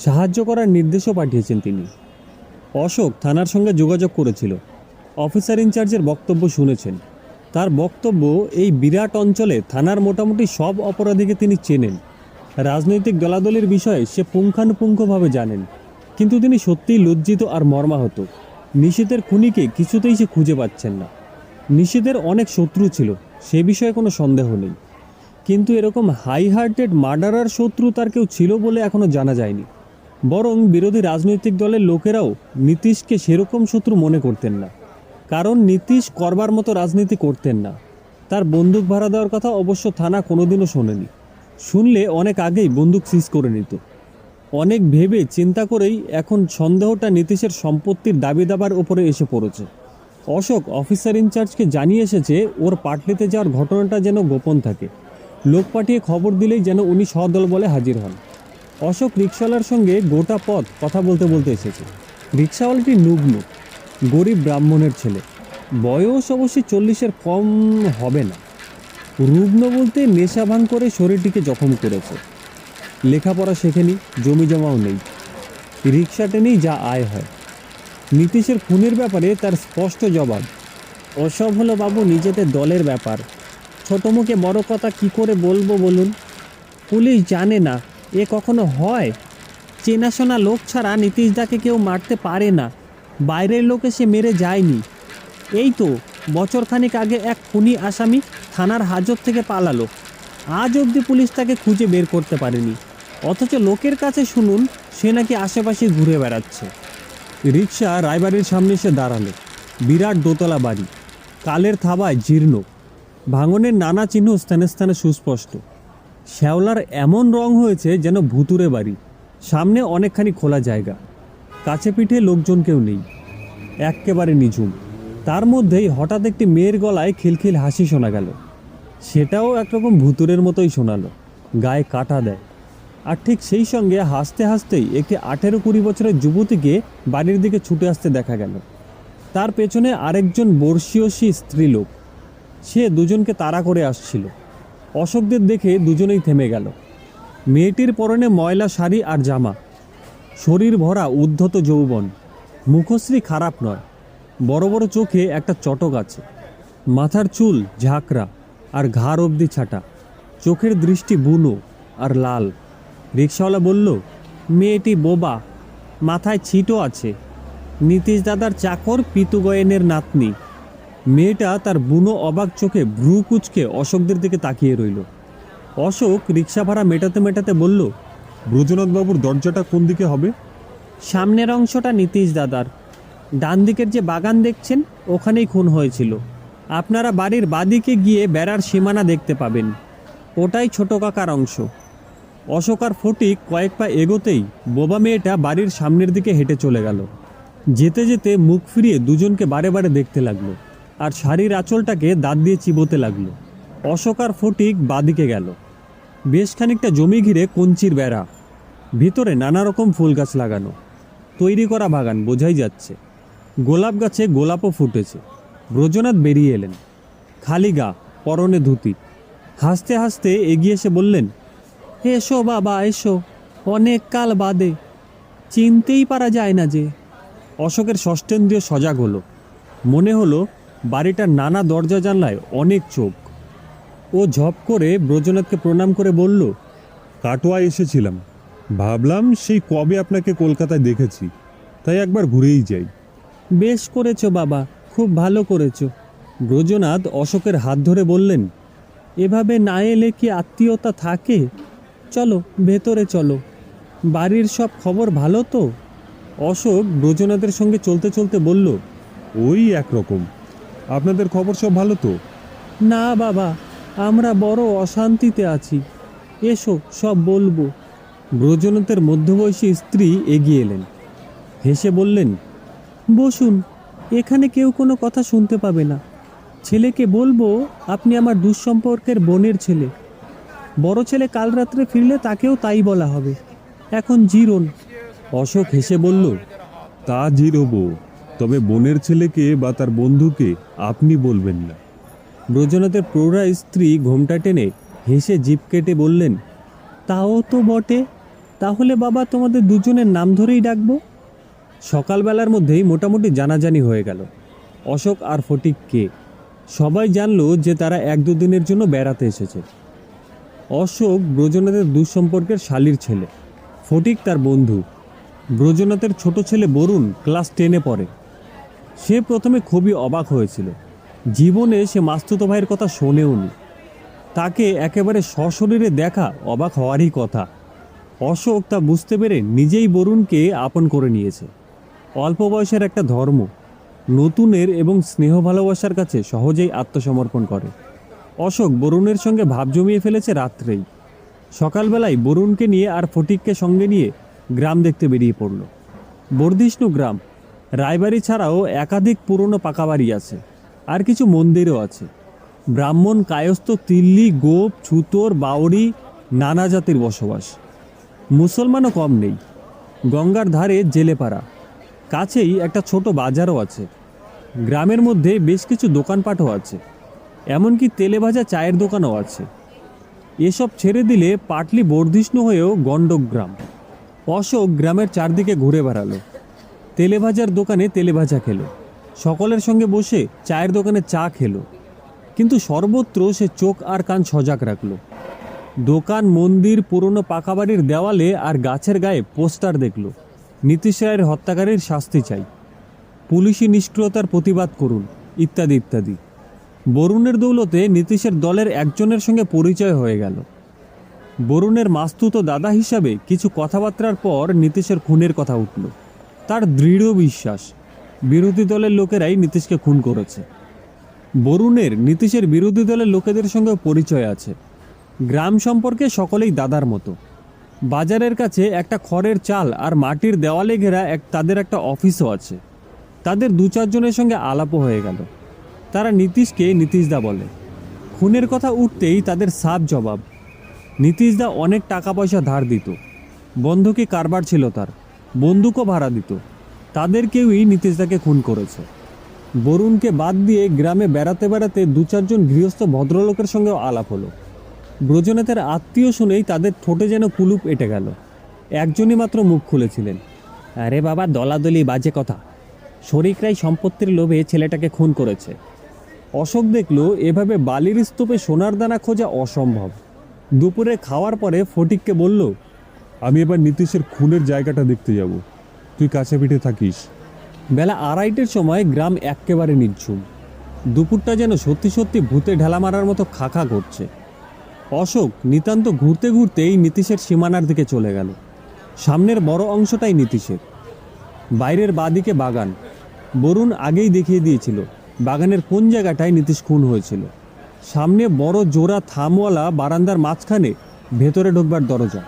সাহায্য করার নির্দেশও পাঠিয়েছেন তিনি। অশোক থানার সঙ্গে যোগাযোগ করেছিল, অফিসার ইনচার্জের বক্তব্য শুনেছেন। তার বক্তব্য, এই বিরাট অঞ্চলে থানার মোটামুটি সব অপরাধীকে তিনি চেনেন। রাজনৈতিক দলাদলির বিষয়ে সে পুঙ্খানুপুঙ্খভাবে জানেন, কিন্তু তিনি সত্যিই লজ্জিত আর মর্মাহত। নিশীথের খুনিকে কিছুতেই সে খুঁজে পাচ্ছেন না। নিশীথের অনেক শত্রু ছিল, সে বিষয়ে কোনো সন্দেহ নেই, কিন্তু এরকম হাই হার্টেড মার্ডারার শত্রু তার কেউ ছিল বলে এখনও জানা যায়নি। বরং বিরোধী রাজনৈতিক দলের লোকেরাও নীতীশকে সেরকম শত্রু মনে করতেন না, কারণ নীতীশ করবার মতো রাজনীতি করতেন না। তার বন্দুক ভাড়া দেওয়ার কথা অবশ্য থানা কোনোদিনও শোনেনি, শুনলে অনেক আগেই বন্দুক সিজ করে নিত। অনেক ভেবে চিন্তা করেই এখন সন্দেহটা নীতীশের সম্পত্তির দাবি দাবার ওপরে এসে পড়েছে। অশোক অফিসার ইনচার্জকে জানিয়ে এসেছে ওর পাটলিতে যাওয়ার ঘটনাটা যেন গোপন থাকে, লোক পাঠিয়ে খবর দিলেই যেন উনি সদল বলে হাজির হন। অশোক রিক্সাওয়ালার সঙ্গে গোটা পথ কথা বলতে বলতে এসেছে। রিক্সাওয়ালাটি নুগ্ন, গরিব ব্রাহ্মণের ছেলে, বয়স অবশ্যই 40-এর কম হবে না। রুগ্ন বলতে নেশা ভাঙ করে শরীরটিকে জখম করেছে। লেখাপড়া শেখেনি, জমি জমাও নেই, রিক্সা টেনেই যা আয় হয়। নীতীশের খুনের ব্যাপারে তার স্পষ্ট জবাব, ওসব হলো বাবু নিজেদের দলের ব্যাপার, ছোট মুখে বড় কথা কি করে বলবো বলুন? পুলিশ জানে না এ কখনো হয়। চেনাশোনা লোক ছাড়া নীতীশদাকে কেউ মারতে পারে না, বাইরের লোক এসে মেরে যায়নি। এই তো বছরখানেক আগে এক খুনি আসামি থানার হাজত থেকে পালালো, আজ অবধি পুলিশ তাকে খুঁজে বের করতে পারেনি, অথচ লোকের কাছে শুনুন সে নাকি আশেপাশে ঘুরে বেড়াচ্ছে। রিক্সা রায়বাড়ির সামনে এসে দাঁড়ালো। বিরাট দোতলা বাড়ি, কালের থাবায় জীর্ণ, ভাঙনের নানা চিহ্ন স্থানে স্থানে সুস্পষ্ট। শ্যাওলার এমন রং হয়েছে যেন ভুতুরে বাড়ি। সামনে অনেকখানি খোলা জায়গা, কাছে পিঠে লোকজন কেউ নেই, এক্কেবারে নিঝুম। তার মধ্যেই হঠাৎ একটি মেয়ের গলায় খিলখিল হাসি শোনা গেল। সেটাও একরকম ভুতুরের মতোই শোনালো, গায়ে কাটা দেয়। আর ঠিক সেই সঙ্গে হাসতে হাসতেই একটি 18-20 বছরের যুবতীকে বাড়ির দিকে ছুটে আসতে দেখা গেল। তার পেছনে আরেকজন বর্ষীয়সী স্ত্রীলোক, সে দুজনকে তাড়া করে আসছিল। অশোকদের দেখে দুজনেই থেমে গেল। মেয়েটির পরনে ময়লা শাড়ি আর জামা, শরীর ভরা উদ্ধত যৌবন, মুখশ্রী খারাপ নয়, বড় বড় চোখে একটা চটক আছে, মাথার চুল ঝাঁকড়া আর ঘাড় অবধি ছাটা, চোখের দৃষ্টি বুনো আর লাল। রিক্সাওয়ালা বলল, মেয়েটি বোবা, মাথায় ছিটও আছে, নীতীশ দাদার চাকর পিতু গয়েনের নাতনি। মেয়েটা তার বুনো অবাক চোখে ভ্রু কুচকে অশোকদের দিকে তাকিয়ে রইল। অশোক রিক্সা ভাড়া মেটাতে মেটাতে বলল, ব্রজনাথবাবুর দরজাটা কোন দিকে হবে? সামনের অংশটা নীতীশ দাদার, ডান দিকের যে বাগান দেখছেন ওখানেই খুন হয়েছিল। আপনারা বাড়ির বাদিকে গিয়ে বেড়ার সীমানা দেখতে পাবেন, ওটাই ছোট কাকার অংশ। অশোক আর ফটিক কয়েক পা এগোতেই বোবা মেয়েটা বাড়ির সামনের দিকে হেঁটে চলে গেল। যেতে যেতে মুখ ফিরিয়ে দুজনকে বারে বারে দেখতে লাগলো, আর শাড়ির আঁচলটাকে দাঁত দিয়ে চিবোতে লাগলো। অশোক আর ফটিক বাদিকে গেল। বেশ খানিকটা জমি ঘিরে কঞ্চির বেড়া, ভিতরে নানা রকম ফুল গাছ লাগানো, তৈরি করা বাগান বোঝাই যাচ্ছে। গোলাপ গাছে গোলাপও ফুটেছে। ব্রজনাথ বেরিয়ে এলেন, খালি গা, পরনে ধুতি। হাসতে হাসতে এগিয়ে এসে বললেন, এসো বাবা এসো, অনেক কাল বাদে, চিনতেই পারা যায় না যে। অশোকের ষষ্ঠেন্দ্রিয় সজাগ হলো, মনে হলো বাড়িটার নানা দরজা জানলায় অনেক চোখ। ও ঝপ করে ব্রজনাথকে প্রণাম করে বলল, কাটোয়া এসেছিলাম, ভাবলাম সেই কবে আপনাকে কলকাতায় দেখেছি, তাই একবার ঘুরেই যাই। বেশ করেছো বাবা, খুব ভালো করেছো। ব্রজনাথ অশোকের হাত ধরে বললেন, এভাবে না এলে কি আত্মীয়তা থাকে? চলো ভেতরে চলো, বাড়ির সব খবর ভালো তো? অশোক ব্রজনাথের সঙ্গে চলতে চলতে বলল, ওই একরকম। আপনাদের খবর সব ভালো তো? না বাবা, আমরা বড় অশান্তিতে আছি, এসো সব বলবো। ব্রজনাথের মধ্যবয়সী স্ত্রী এগিয়ে এলেন, হেসে বললেন, বসুন, এখানে কেউ কোনো কথা শুনতে পাবে না। ছেলেকে বলবো আপনি আমার দুঃসম্পর্কের বোনের ছেলে, বড় ছেলে কাল রাত্রে ফিরলে তাকেও তাই বলা হবে। এখন জিরোন। অশোক হেসে বলল, তা জিরোবো, তবে বোনের ছেলেকে বা তার বন্ধুকে আপনি বলবেন না। ব্রজনাথের প্রৌঢ়া স্ত্রী ঘোমটা টেনে হেসে জিভ কেটে বললেন, তাও তো বটে। তাহলে বাবা তোমাদের দুজনের নাম ধরেই ডাকবো। সকালবেলার মধ্যেই মোটামুটি জানাজানি হয়ে গেল অশোক আর ফটিক কে। সবাই জানলো যে তারা 1-2 দিনের জন্য বেড়াতে এসেছে। অশোক ব্রজনাথের দুঃসম্পর্কের শালীর ছেলে, ফটিক তার বন্ধু। ব্রজনাথের ছোট ছেলে বরুণ ক্লাস 10-এ পড়ে। সে প্রথমে খুবই অবাক হয়েছিল। জীবনে সে মাস্তুতো ভাইয়ের কথা শোনেওনি। তাকে একেবারে সশরীরে দেখা অবাক হওয়ারই কথা। অশোক তা বুঝতে পেরে নিজেই বরুণকে আপন করে নিয়েছে। অল্প বয়সের একটা ধর্ম নতুনের এবং স্নেহ ভালোবাসার কাছে সহজেই আত্মসমর্পণ করে। অশোক বরুণের সঙ্গে ভাব জমিয়ে ফেলেছে রাত্রেই। সকালবেলায় বরুণকে নিয়ে আর ফটিককে সঙ্গে নিয়ে গ্রাম দেখতে বেরিয়ে পড়ল। বর্ধিষ্ণু গ্রাম। রায়বাড়ি ছাড়াও একাধিক পুরনো পাকা বাড়ি আছে, আর কিছু মন্দিরও আছে। ব্রাহ্মণ, কায়স্থ, তিল্লি, গোপ, ছুতোর, বাউরি, নানা জাতির বসবাস। মুসলমানও কম নেই। গঙ্গার ধারে জেলেপাড়া, কাছেই একটা ছোট বাজারও আছে। গ্রামের মধ্যে বেশ কিছু দোকানপাটও আছে, এমনকি তেলে ভাজা চায়ের দোকানও আছে। এসব ছেড়ে দিলে পাটলি বর্ধিষ্ণু হয়েও গণ্ডক গ্রাম। অশোক গ্রামের চারদিকে ঘুরে বেড়ালো। তেলে ভাজার দোকানে তেলে ভাজা খেলো, সকলের সঙ্গে বসে চায়ের দোকানে চা খেলো, কিন্তু সর্বত্র সে চোখ আর কান সজাগ রাখল। দোকান, মন্দির, পুরনো পাকা বাড়ির দেওয়ালে আর গাছের গায়ে পোস্টার দেখল, নীতিশ রায়ের হত্যাকারীর শাস্তি চাই, পুলিশি নিষ্ক্রিয়তার প্রতিবাদ করুন, ইত্যাদি ইত্যাদি। বরুণের দৌলতে নীতিশের দলের একজনের সঙ্গে পরিচয় হয়ে গেল। বরুণের মাস্তুতো দাদা হিসাবে কিছু কথাবার্তার পর নীতিশের খুনের কথা উঠল। তার দৃঢ় বিশ্বাস বিরোধী দলের লোকেরাই নীতিশকে খুন করেছে। বরুণের নীতিশের বিরোধী দলের লোকেদের সঙ্গে পরিচয় আছে। গ্রাম সম্পর্কে সকলেই দাদার মতো। বাজারের কাছে একটা খড়ের চাল আর মাটির দেওয়ালে ঘেরা তাদের একটা অফিসও আছে। তাদের 2-4 জনের সঙ্গে আলাপও হয়ে গেল। তারা নীতিশকে নীতিশদা বলে। খুনের কথা উঠতেই তাদের সাফ জবাব। নীতিশদা অনেক টাকা পয়সা ধার দিত, বন্ধকি কারবার ছিল তার, বন্দুকও ভাড়া দিত। তাদের কেউই নীতিশদাকে খুন করেছে। বরুণকে বাদ দিয়ে গ্রামে বেড়াতে বেড়াতে 2-4 জন গৃহস্থ ভদ্রলোকের সঙ্গেও আলাপ হলো। ব্রজনাথের আত্মীয় শুনেই তাদের ঠোঁটে যেন কুলুপ এঁটে গেল। একজনই মাত্র মুখ খুলেছিলেন, আরে বাবা, দলাদলি বাজে কথা, শরিকরাই সম্পত্তির লোভে ছেলেটাকে খুন করেছে। অশোক দেখল এভাবে বালির স্তূপে সোনার দানা খোঁজা অসম্ভব। দুপুরে খাওয়ার পরে ফটিককে বলল, আমি এবার নীতিশের খুনের জায়গাটা দেখতে যাব, তুই কাছে পিঠে থাকিস। বেলা 2:30-এর সময় গ্রাম এক্কেবারে নিঝুম। দুপুরটা যেন সত্যি সত্যি ভূতে ঢেলা মারার মতো খাখা করছে। অশোক নিতান্ত ঘুরতে ঘুরতেই নীতিশের সীমানার দিকে চলে গেল। সামনের বড় অংশটাই নীতিশের। বাইরের বাদিকে বাগান। বরুণ আগেই দেখিয়ে দিয়েছিল বাগানের কোন জায়গাটায় নীতিশ খুন হয়েছিল। সামনে বড় জোড়া থামওয়ালা বারান্দার মাঝখানে ভেতরে ঢোকবার দরজা।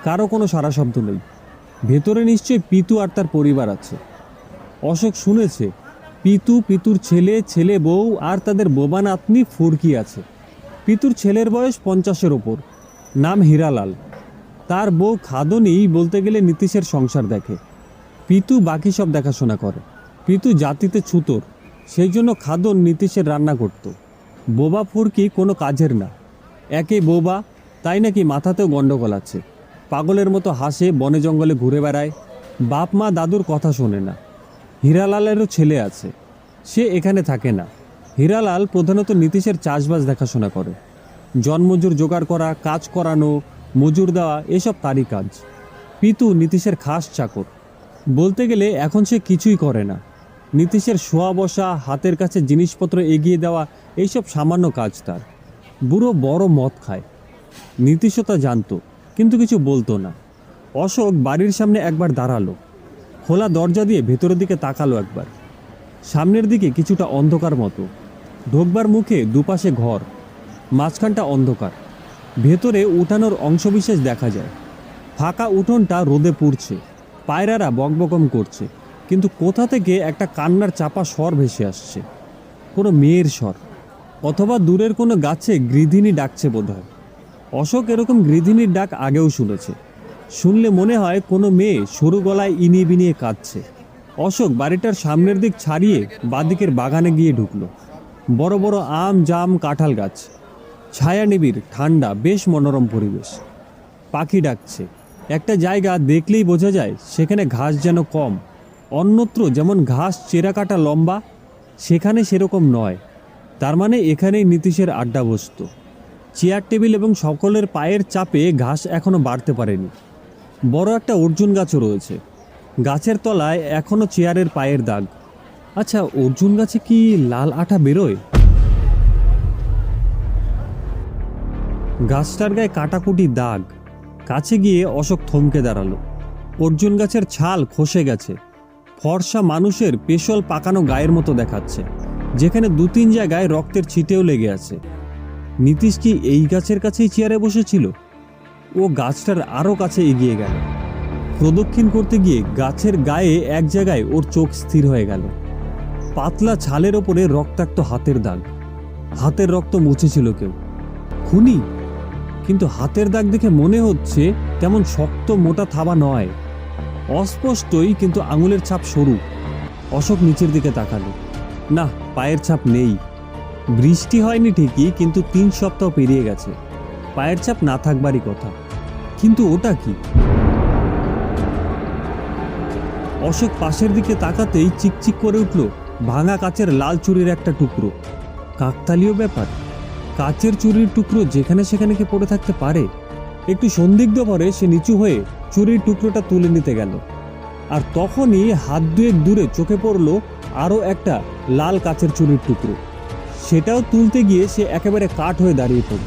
কারো কোনো সারা শব্দ নেই। ভেতরে নিশ্চয়ই পিতু আর তার পরিবার আছে। অশোক শুনেছে পিতু, পিতুর ছেলে, ছেলে বউ আর তাদের বোবা নাতনি ফুরকি আছে। পিতুর ছেলের বয়স 50-এর ওপর, নাম হীরালাল। তার বউ খাদনি বলতে গেলে নীতিশের সংসার দেখে। পিতু বাকি সব দেখাশোনা করে। পিতু জাতিতে ছুতোর, সেই জন্য খাদন নীতিশের রান্না করত। বোবা ফুরকি কোনো কাজের না, একে বোবা, তাই নাকি মাথাতেও গণ্ডগোল আছে। পাগলের মতো হাসে, বনে জঙ্গলে ঘুরে বেড়ায়, বাপ মা দাদুর কথা শোনে না। হীরালালেরও ছেলে আছে, সে এখানে থাকে না। হীরালাল প্রধানত নীতিশের চাষবাস দেখাশোনা করে। জন্মজুর জোগাড় করা, কাজ করানো, মজুর দেওয়া, এসব তারই কাজ। পিতু নীতিশের খাস চাকর। বলতে গেলে এখন সে কিছুই করে না। নীতিশের শোয়া বসা, হাতের কাছে জিনিসপত্র এগিয়ে দেওয়া, এইসব সামান্য কাজ তার। বুড়ো বড় মদ খায়। নীতিশও তা জানত, কিন্তু কিছু বলতো না। অশোক বাড়ির সামনে একবার দাঁড়ালো, খোলা দরজা দিয়ে ভেতরের দিকে তাকালো একবার। সামনের দিকে কিছুটা অন্ধকার মতো। ঢোকবার মুখে দুপাশে ঘর, মাঝখানটা অন্ধকার। ভেতরে উঠানোর অংশবিশেষ দেখা যায়। ফাঁকা উঠোনটা রোদে পুড়ছে, পায়রারা বকবকম করছে, কিন্তু কোথা থেকে একটা কান্নার চাপা স্বর ভেসে আসছে। কোনো মেয়ের স্বর, অথবা দূরের কোনো গাছে গৃধিনী ডাকছে বোধহয়। অশোক এরকম গৃহিণীর ডাক আগেও শুনেছে। শুনলে মনে হয় কোনো মেয়ে সরু গলায় ইনিয়ে বিনিয়ে কাঁদছে। অশোক বাড়িটার সামনের দিক ছাড়িয়ে বাদিকের বাগানে গিয়ে ঢুকলো। বড় বড় আম, জাম, কাঁঠাল গাছ, ছায়া নিবিড়, ঠান্ডা, বেশ মনোরম পরিবেশ। পাখি ডাকছে। একটা জায়গা দেখলেই বোঝা যায় সেখানে ঘাস যেন কম। অন্যত্র যেমন ঘাস চেরা কাটা লম্বা, সেখানে সেরকম নয়। তার মানে এখানেই নীতিশের আড্ডা বসত। চেয়ার টেবিল এবং সকলের পায়ের চাপে ঘাস এখনো বাড়তে পারেনি। বড় একটা অর্জুন গাছও রয়েছে। গাছের তলায় এখনো চেয়ারের পায়ের দাগ। আচ্ছা, অর্জুন গাছে কি লাল আঠা বেরোয়? গাছটার গায়ে কাটাকুটি দাগ। কাছে গিয়ে অশোক থমকে দাঁড়ালো। অর্জুন গাছের ছাল খসে গেছে। ফর্সা মানুষের পেশল পাকানো গায়ের মতো দেখাচ্ছে, যেখানে 2-3 জায়গায় রক্তের ছিটেও লেগে আছে। নীতিশ কি এই গাছের কাছেই চেয়ারে বসেছিল? ও গাছটার আরও কাছে এগিয়ে গেল। প্রদক্ষিণ করতে গিয়ে গাছের গায়ে এক জায়গায় ওর চোখ স্থির হয়ে গেল। পাতলা ছালের ওপরে রক্তাক্ত হাতের দাগ। হাতের রক্ত মুছেছিল কেউ। খুনি? কিন্তু হাতের দাগ দেখে মনে হচ্ছে তেমন শক্ত মোটা থাবা নয়। অস্পষ্টই, কিন্তু আঙুলের ছাপ সরু। অশোক নিচের দিকে তাকালো। না, পায়ের ছাপ নেই। বৃষ্টি হয়নি ঠিকই, কিন্তু 3 সপ্তাহ পেরিয়ে গেছে। পায়ের ছাপ না থাকবারই কথা। কিন্তু ওটা কি? অশোক পাশের দিকে তাকাতেই চিকচিক করে উঠল ভাঙা কাচের লাল চুরির একটা টুকরো। কাকতালীয় ব্যাপার। কাচের চুরির টুকরো যেখানে সেখানে কি পড়ে থাকতে পারে? একটু সন্দিগ্ধ করে সে নিচু হয়ে চুরির টুকরোটা তুলে নিতে গেল। আর তখনই হাত 2 দূরে চোখে পড়ল আরও একটা লাল কাচের চুরির টুকরো। সেটাও তুলতে গিয়ে সে একেবারে কাঠ হয়ে দাঁড়িয়ে পড়ল।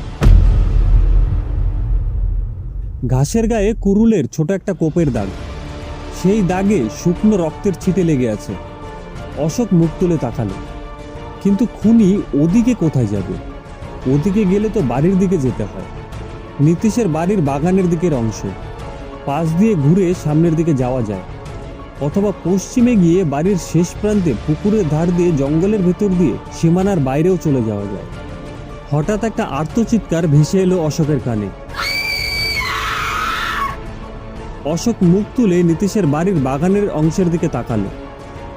ঘাসের গায়ে কুরুলের ছোট একটা কোপের দাগ। সেই দাগে শুকনো রক্তের ছিটে লেগে আছে। অশোক মুখ তুলে তাকালো। কিন্তু খুনি ওদিকে কোথায় যাবে? ওদিকে গেলে তো বাড়ির দিকে যেতে হয়। নীতিশের বাড়ির বাগানের দিকের অংশ। পাশ দিয়ে ঘুরে সামনের দিকে যাওয়া যায়, অথবা পশ্চিমে গিয়ে বাড়ির শেষ প্রান্তে পুকুরের ধার দিয়ে জঙ্গলের ভেতর দিয়ে সীমানার বাইরেও চলে যাওয়া যায়। হঠাৎ একটা আর্তচিৎকার ভেসে এলো অশোকের কানে। অশোক মুখ তুলে নীতিশের বাড়ির বাগানের অংশের দিকে তাকালো।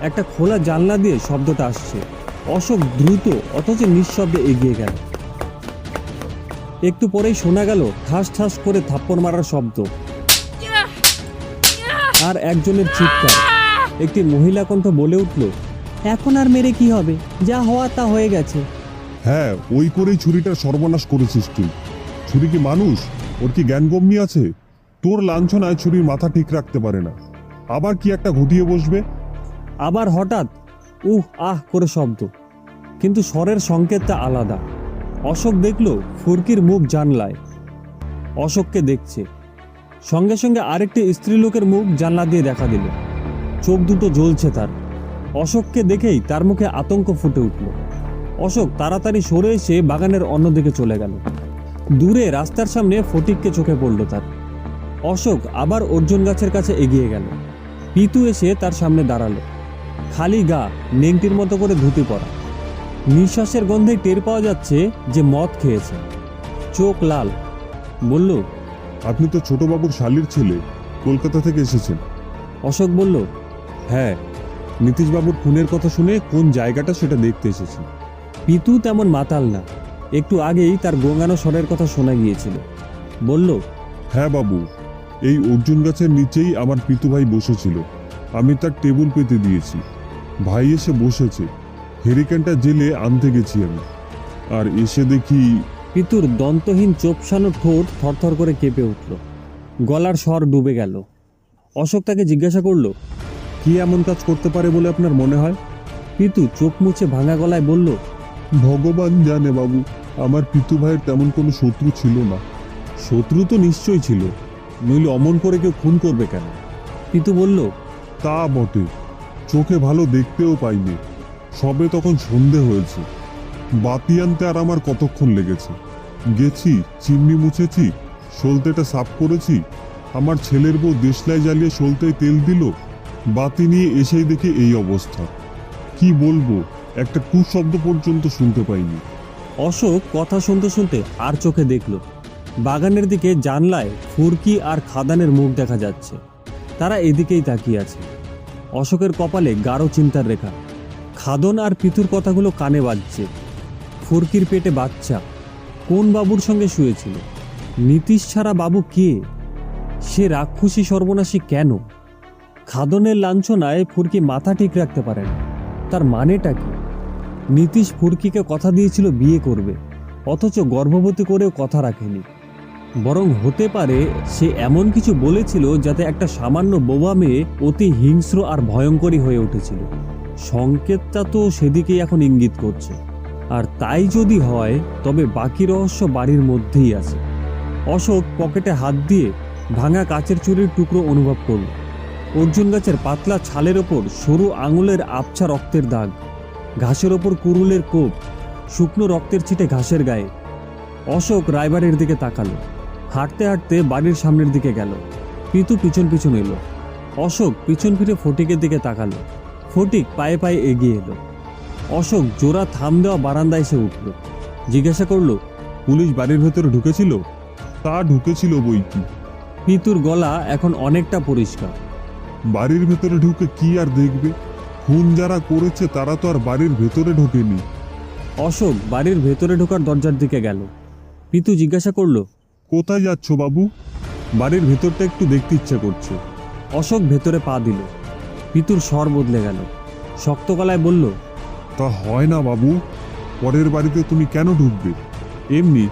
একটা খোলা জানলা দিয়ে শব্দটা আসছে। অশোক দ্রুত অথচ নিঃশব্দে এগিয়ে গেল। একটু পরেই শোনা গেল ঠাস ঠাস করে থাপ্পড় মারার শব্দ আর একজনের চিৎকার। একটি মহিলা কণ্ঠ বলে উঠল, এখন আর মেরে কি হবে, যা হওয়া তা হয়ে গেছে। হ্যাঁ, ওই করেই ছুরিটার সর্বনাশ করেছিস তুই। ছুরি কি মানুষ? ওর কি জ্ঞানগম্যি আছে? তোর লাঞ্ছনায় ছুরির মাথা ঠিক রাখতে পারে না, আবার কি একটা ঘটিয়ে বসবে। আবার হঠাৎ উহ আহ করে শব্দ, কিন্তু স্বরের সংকেতটা আলাদা। অশোক দেখল ফুরকির মুখ জানলায়। অশোককে দেখছে। সঙ্গে সঙ্গে আরেকটি স্ত্রীলোকের মুখ জানলা দিয়ে দেখা দিল। চোখ দুটো জ্বলছে তার। অশোককে দেখেই তার মুখে আতঙ্ক ফুটে উঠল। অশোক তাড়াতাড়ি সরে এসে বাগানের অন্যদিকে চলে গেল। দূরে রাস্তার সামনে ফটিককে চোখে পড়ল তার। অশোক আবার অর্জুন গাছের কাছে এগিয়ে গেল। পিতু এসে তার সামনে দাঁড়ালো। খালি গা, নেংটির মতো করে ধুতি পরা। নিঃশ্বাসের গন্ধে টের পাওয়া যাচ্ছে যে মদ খেয়েছে। চোখ লাল। বলল, আপনি তো ছোটবাবুর শালির ছেলে, কলকাতা থেকে এসেছেন। অশোক বলল, হ্যাঁ, নীতিশবাবুর খুনের কথা শুনে কোন জায়গাটা সেটা দেখতে এসেছি। পিতু তেমন মাতাল না। একটু আগেই তার গোঙানো স্বরের কথা শোনা গিয়েছিল। বলল, হ্যাঁ বাবু, এই অর্জুন গাছের নিচেই আমার পিতু ভাই বসেছিল। আমি তার টেবিল পেতে দিয়েছি। ভাই এসে বসেছে। হেরিকেনটা জেলে আনতে গেছি আমি, আর এসে দেখি। পিতুর দন্তহীন চোপসানো ঠোঁট থরথর করে কেঁপে উঠল। গলার স্বর ডুবে গেল। অশোক তাকে জিজ্ঞাসা করল, কি এমন কাজ করতে পারে বলে আপনার মনে হয়? পিতু চোখ মুছে ভাঙা গলায় বলল, ভগবান জানে বাবু, আমার পিতু ভাইয়ের তেমন কোনো শত্রু ছিল না। শত্রু তো নিশ্চয়ই ছিল, নইলে অমন করে কেউ খুন করবে কেন? পিতু বলল, তা বটে, চোখে ভালো দেখতেও পাইনি। সবে তখন সন্ধে হয়েছে। বাতি আনতে আর আমার কতক্ষণ লেগেছে। গেছি, চিমনি মুছেছি, সলতেটা সাফ করেছি। আমার ছেলের বউ দেশলাই জ্বালিয়ে সলতেই তেল দিল। বাতি নিয়ে এসেই দেখে এই অবস্থা। কি বলবো, একটা টু শব্দ পর্যন্ত শুনতে পাইনি। অশোক কথা শুনতে শুনতে আর চোখে দেখল বাগানের দিকে জানলায় ফুরকি আর খাদানের মুখ দেখা যাচ্ছে। তারা এদিকেই তাকিয়ে আছে। অশোকের কপালে গাঢ় চিন্তার রেখা। খাদন আর পিতুর কথাগুলো কানে বাজছে। ফুরকির পেটে বাচ্চা, কোন বাবুর সঙ্গে শুয়েছিল? নীতিশ ছাড়া বাবু কে? সে রাক্ষসী সর্বনাশী কেন? খাদনের লাঞ্ছনায় ফুরকি মাথা ঠিক রাখতে পারে না। তার মানেটা কি? নীতিশ ফুরকিকে কথা দিয়েছিল বিয়ে করবে, অথচ গর্ভবতী করেও কথা রাখেনি। বরং হতে পারে সে এমন কিছু বলেছিল যাতে একটা সামান্য বোবা মেয়ে অতি হিংস্র আর ভয়ঙ্করী হয়ে উঠেছিল। সংকেতটা তো সেদিকেই এখন ইঙ্গিত করছে। আর তাই যদি হয় তবে বাকি রহস্য বাড়ির মধ্যেই আছে। অশোক পকেটে হাত দিয়ে ভাঙা কাচের চুরির টুকরো অনুভব করল। অর্জুন গাছের পাতলা ছালের ওপর সরু আঙুলের আবছা রক্তের দাগ, ঘাসের ওপর কুরুলের কোপ, শুকনো রক্তের ছিটে ঘাসের গায়ে। অশোক রায়বাড়ির দিকে তাকালো। হাঁটতে হাঁটতে বাড়ির সামনের দিকে গেল। পিতু পিছন পিছন এলো। অশোক পিছন ফিরে ফটিকের দিকে তাকালো। ফটিক পায়ে পায়ে এগিয়ে এলো। অশোক জোড়া থাম দেওয়া বারান্দায় এসে উঠল। জিজ্ঞাসা করলো, পুলিশ বাড়ির ভেতরে ঢুকেছিল? তা ঢুকেছিল বই কি। পিতুর গলা এখন অনেকটা পরিষ্কার। বাড়ির ভেতরে ঢুকে কি আর দেখবে? খুন যারা করেছে তারা তো আর বাড়ির ভেতরে ঢোকেনি। অশোক বাড়ির ভেতরে ঢোকার দরজার দিকে গেল। পিতু জিজ্ঞাসা করলো, কোথায় যাচ্ছ বাবু? বাড়ির ভেতরটা একটু দেখতে ইচ্ছে করছে। অশোক ভেতরে পা দিল। পিতুর স্বর বদলে গেল। শক্ত গলায় বলল, তা হয় না বাবু, পরের বাড়িতে তুমি কেন ঢুকবে? এমনি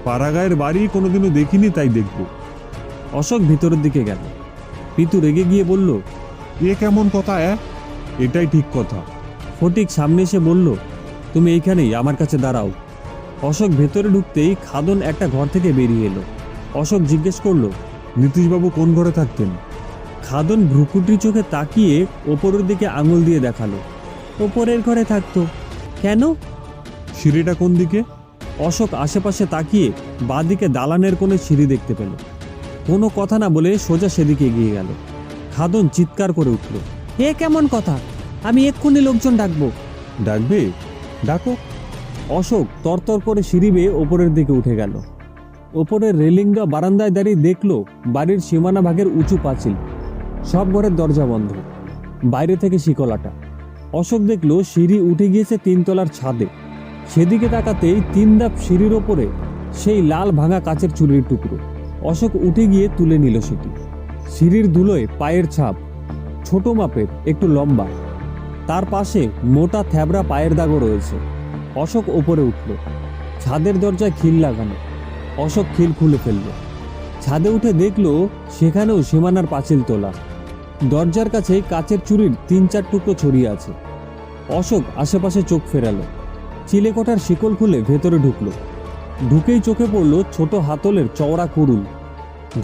পাড়াগাঁয়ের বাড়ি কোনোদিনও দেখিনি, তাই দেখব। অশোক ভিতরের দিকে গেল। পিতু রেগে গিয়ে বলল, এ কেমন কথা? এটাই ঠিক কথা। ফটিক সামনে এসে বলল, তুমি এইখানেই আমার কাছে দাঁড়াও। অশোক ভেতরে ঢুকতেই খাদন একটা ঘর থেকে বেরিয়ে এলো। অশোক জিজ্ঞেস করলো, নীতিশবাবু কোন ঘরে থাকতেন? খাদন ভ্রুকুটি চোখে তাকিয়ে ওপরের দিকে আঙুল দিয়ে দেখালো। ওপরের ঘরে থাকতো। কেন? সিঁড়িটা কোন দিকে? অশোক আশেপাশে তাকিয়ে বাঁদিকে দালানের কোণে সিঁড়ি দেখতে পেল। কোনো কথা না বলে সোজা সেদিকে এগিয়ে গেল। খাদন চিৎকার করে উঠল, এ কেমন কথা? আমি এক্ষুনি লোকজন ডাকবো। ডাকবে? ডাকো। অশোক তরতর করে সিঁড়ি বেয়ে ওপরের দিকে উঠে গেল। ওপরের রেলিং দেওয়া বারান্দায় দাঁড়িয়ে দেখলো বাড়ির সীমানা ভাগের উঁচু পাঁচিল। সব ঘরের দরজা বন্ধ, বাইরে থেকে শিকলাটা। অশোক দেখলো সিঁড়ি উঠে গিয়েছে 3 তলার ছাদে। সেদিকে তাকাতেই 3 ধাপ সিঁড়ির ওপরে সেই লাল ভাঙা কাচের চুরির টুকরো। অশোক উঠে গিয়ে তুলে নিল সেটি। সিঁড়ির ধুলোয় পায়ের ছাপ, ছোট মাপের, একটু লম্বা। তার পাশে মোটা থ্যাবড়া পায়ের দাগও রয়েছে। অশোক ওপরে উঠল। ছাদের দরজায় খিল লাগানো। অশোক খিল খুলে ফেলল। ছাদে উঠে দেখলো সেখানেও সীমানার পাঁচিল তোলা। দরজার কাছে কাচের চুরির 3-4 টুকরো ছড়িয়ে আছে। অশোক আশেপাশে চোখ ফেরালো। চিলেকোঠার শিকল খুলে ভেতরে ঢুকলো। ঢুকেই চোখে পড়ল ছোট হাতলের চওড়া কুরুল।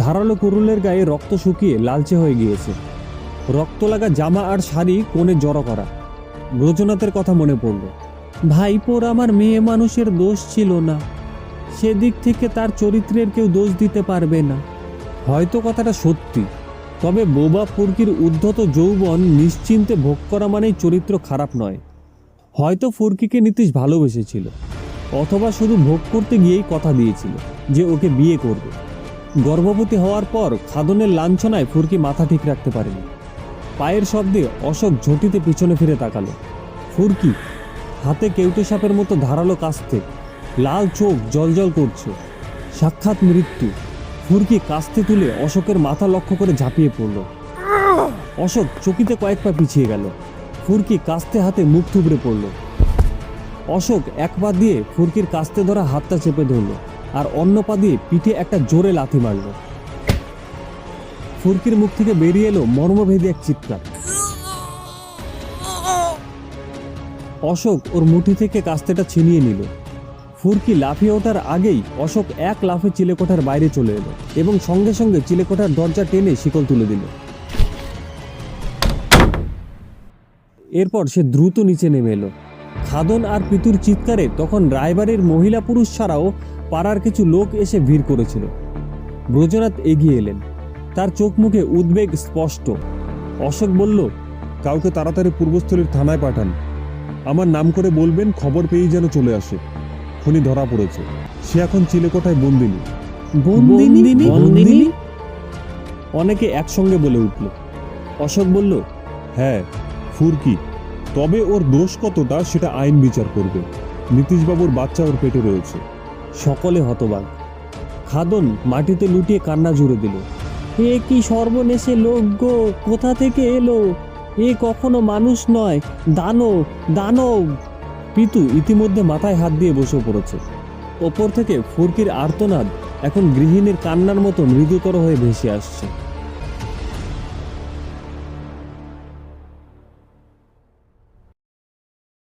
ধারালো কুরুলের গায়ে রক্ত শুকিয়ে লালচে হয়ে গিয়েছে। রক্ত লাগা জামা আর শাড়ি কোণে জড়ো করা। ব্রজনাথের কথা মনে পড়ল। ভাইপোর আমার মেয়ে মানুষের দোষ ছিল না, সেদিক থেকে তার চরিত্রের কেউ দোষ দিতে পারবে না। হয়তো কথাটা সত্যি, তবে বোবা ফুরকির উদ্ধত যৌবন নিশ্চিন্তে ভোগ করা মানেই চরিত্র খারাপ নয়। হয়তো ফুরকিকে নীতিশ ভালোবেসেছিল, অথবা শুধু ভোগ করতে গিয়েই কথা দিয়েছিল যে ওকে বিয়ে করবে। গর্ভবতী হওয়ার পর খাদনের লাঞ্ছনায় ফুরকি মাথা ঠিক রাখতে পারেনি। পায়ের শব্দে অশোক ঝটিতে পিছনে ফিরে তাকালো। ফুরকি, হাতে কেউটে সাপের মতো ধারালো কাস্তে, লাল চোখ জলজল করছে। সাক্ষাৎ মৃত্যু। ফুরকি কাস্তে তুলে অশোকের মাথা লক্ষ্য করে ঝাঁপিয়ে পড়ল। অশোক চকিতে কয়েক পা পিছিয়ে গেল। ফুরকি কাস্তে হাতে মুখ থুবড়ে পড়ল। অশোক এক পা দিয়ে ফুরকির কাস্তে ধরা হাতটা চেপে ধরল, আর অন্য পা দিয়ে পিঠে একটা জোরে লাথি মারল। ফুরকির মুখ থেকে বেরিয়ে এলো মর্মভেদী এক চিৎকার। অশোক ওর মুঠি থেকে কাস্তেটা ছিনিয়ে নিল। ফুরকি লাফিয়ে ওঠার আগেই অশোক এক লাফে চিলেকোঠার বাইরে চলে এলো এবং সঙ্গে সঙ্গে চিলেকোঠার দরজা টেনে শিকল তুলে দিল। এরপর সে দ্রুত নিচে নেমে এলো। খাদন আর পিতুর চিৎকারে তখন রায়বাড়ির মহিলা পুরুষ ছাড়াও পাড়ার কিছু লোক এসে ভিড় করেছিল। ব্রজনাথ এগিয়ে এলেন। তার চোখ মুখে উদ্বেগ স্পষ্ট। অশোক বলল, কাউকে তাড়াতাড়ি পূর্বস্থলীর থানায় পাঠান। আমার নাম করে বলবেন খবর পেয়েই যেন চলে আসে। খুনি ধরা পড়েছে। সে এখন চিলেকোঠায় বন্দিনী। বন্দিনী? অনেকে একসঙ্গে বলে উঠল। অশোক বলল, হ্যাঁ, ফুরকি। তবে ওর দোষ কতটা সেটা আইন বিচার করবে। নীতিশবাবুর বাচ্চা ওর পেটে রয়েছে। সকলে হতবাক। খাদন মাটিতে লুটিয়ে কান্না জুড়ে দিল। এ কি সর্বনেশে লোক গো, কোথা থেকে এলো? এ কখনো মানুষ নয়, দানব, দানব। পিতু ইতিমধ্যে মাথায় হাত দিয়ে বসে পড়েছে। ওপর থেকে ফুরকির আর্তনাদ এখন গৃহিণীর কান্নার মতো মৃদুতর হয়ে ভেসে আসছে।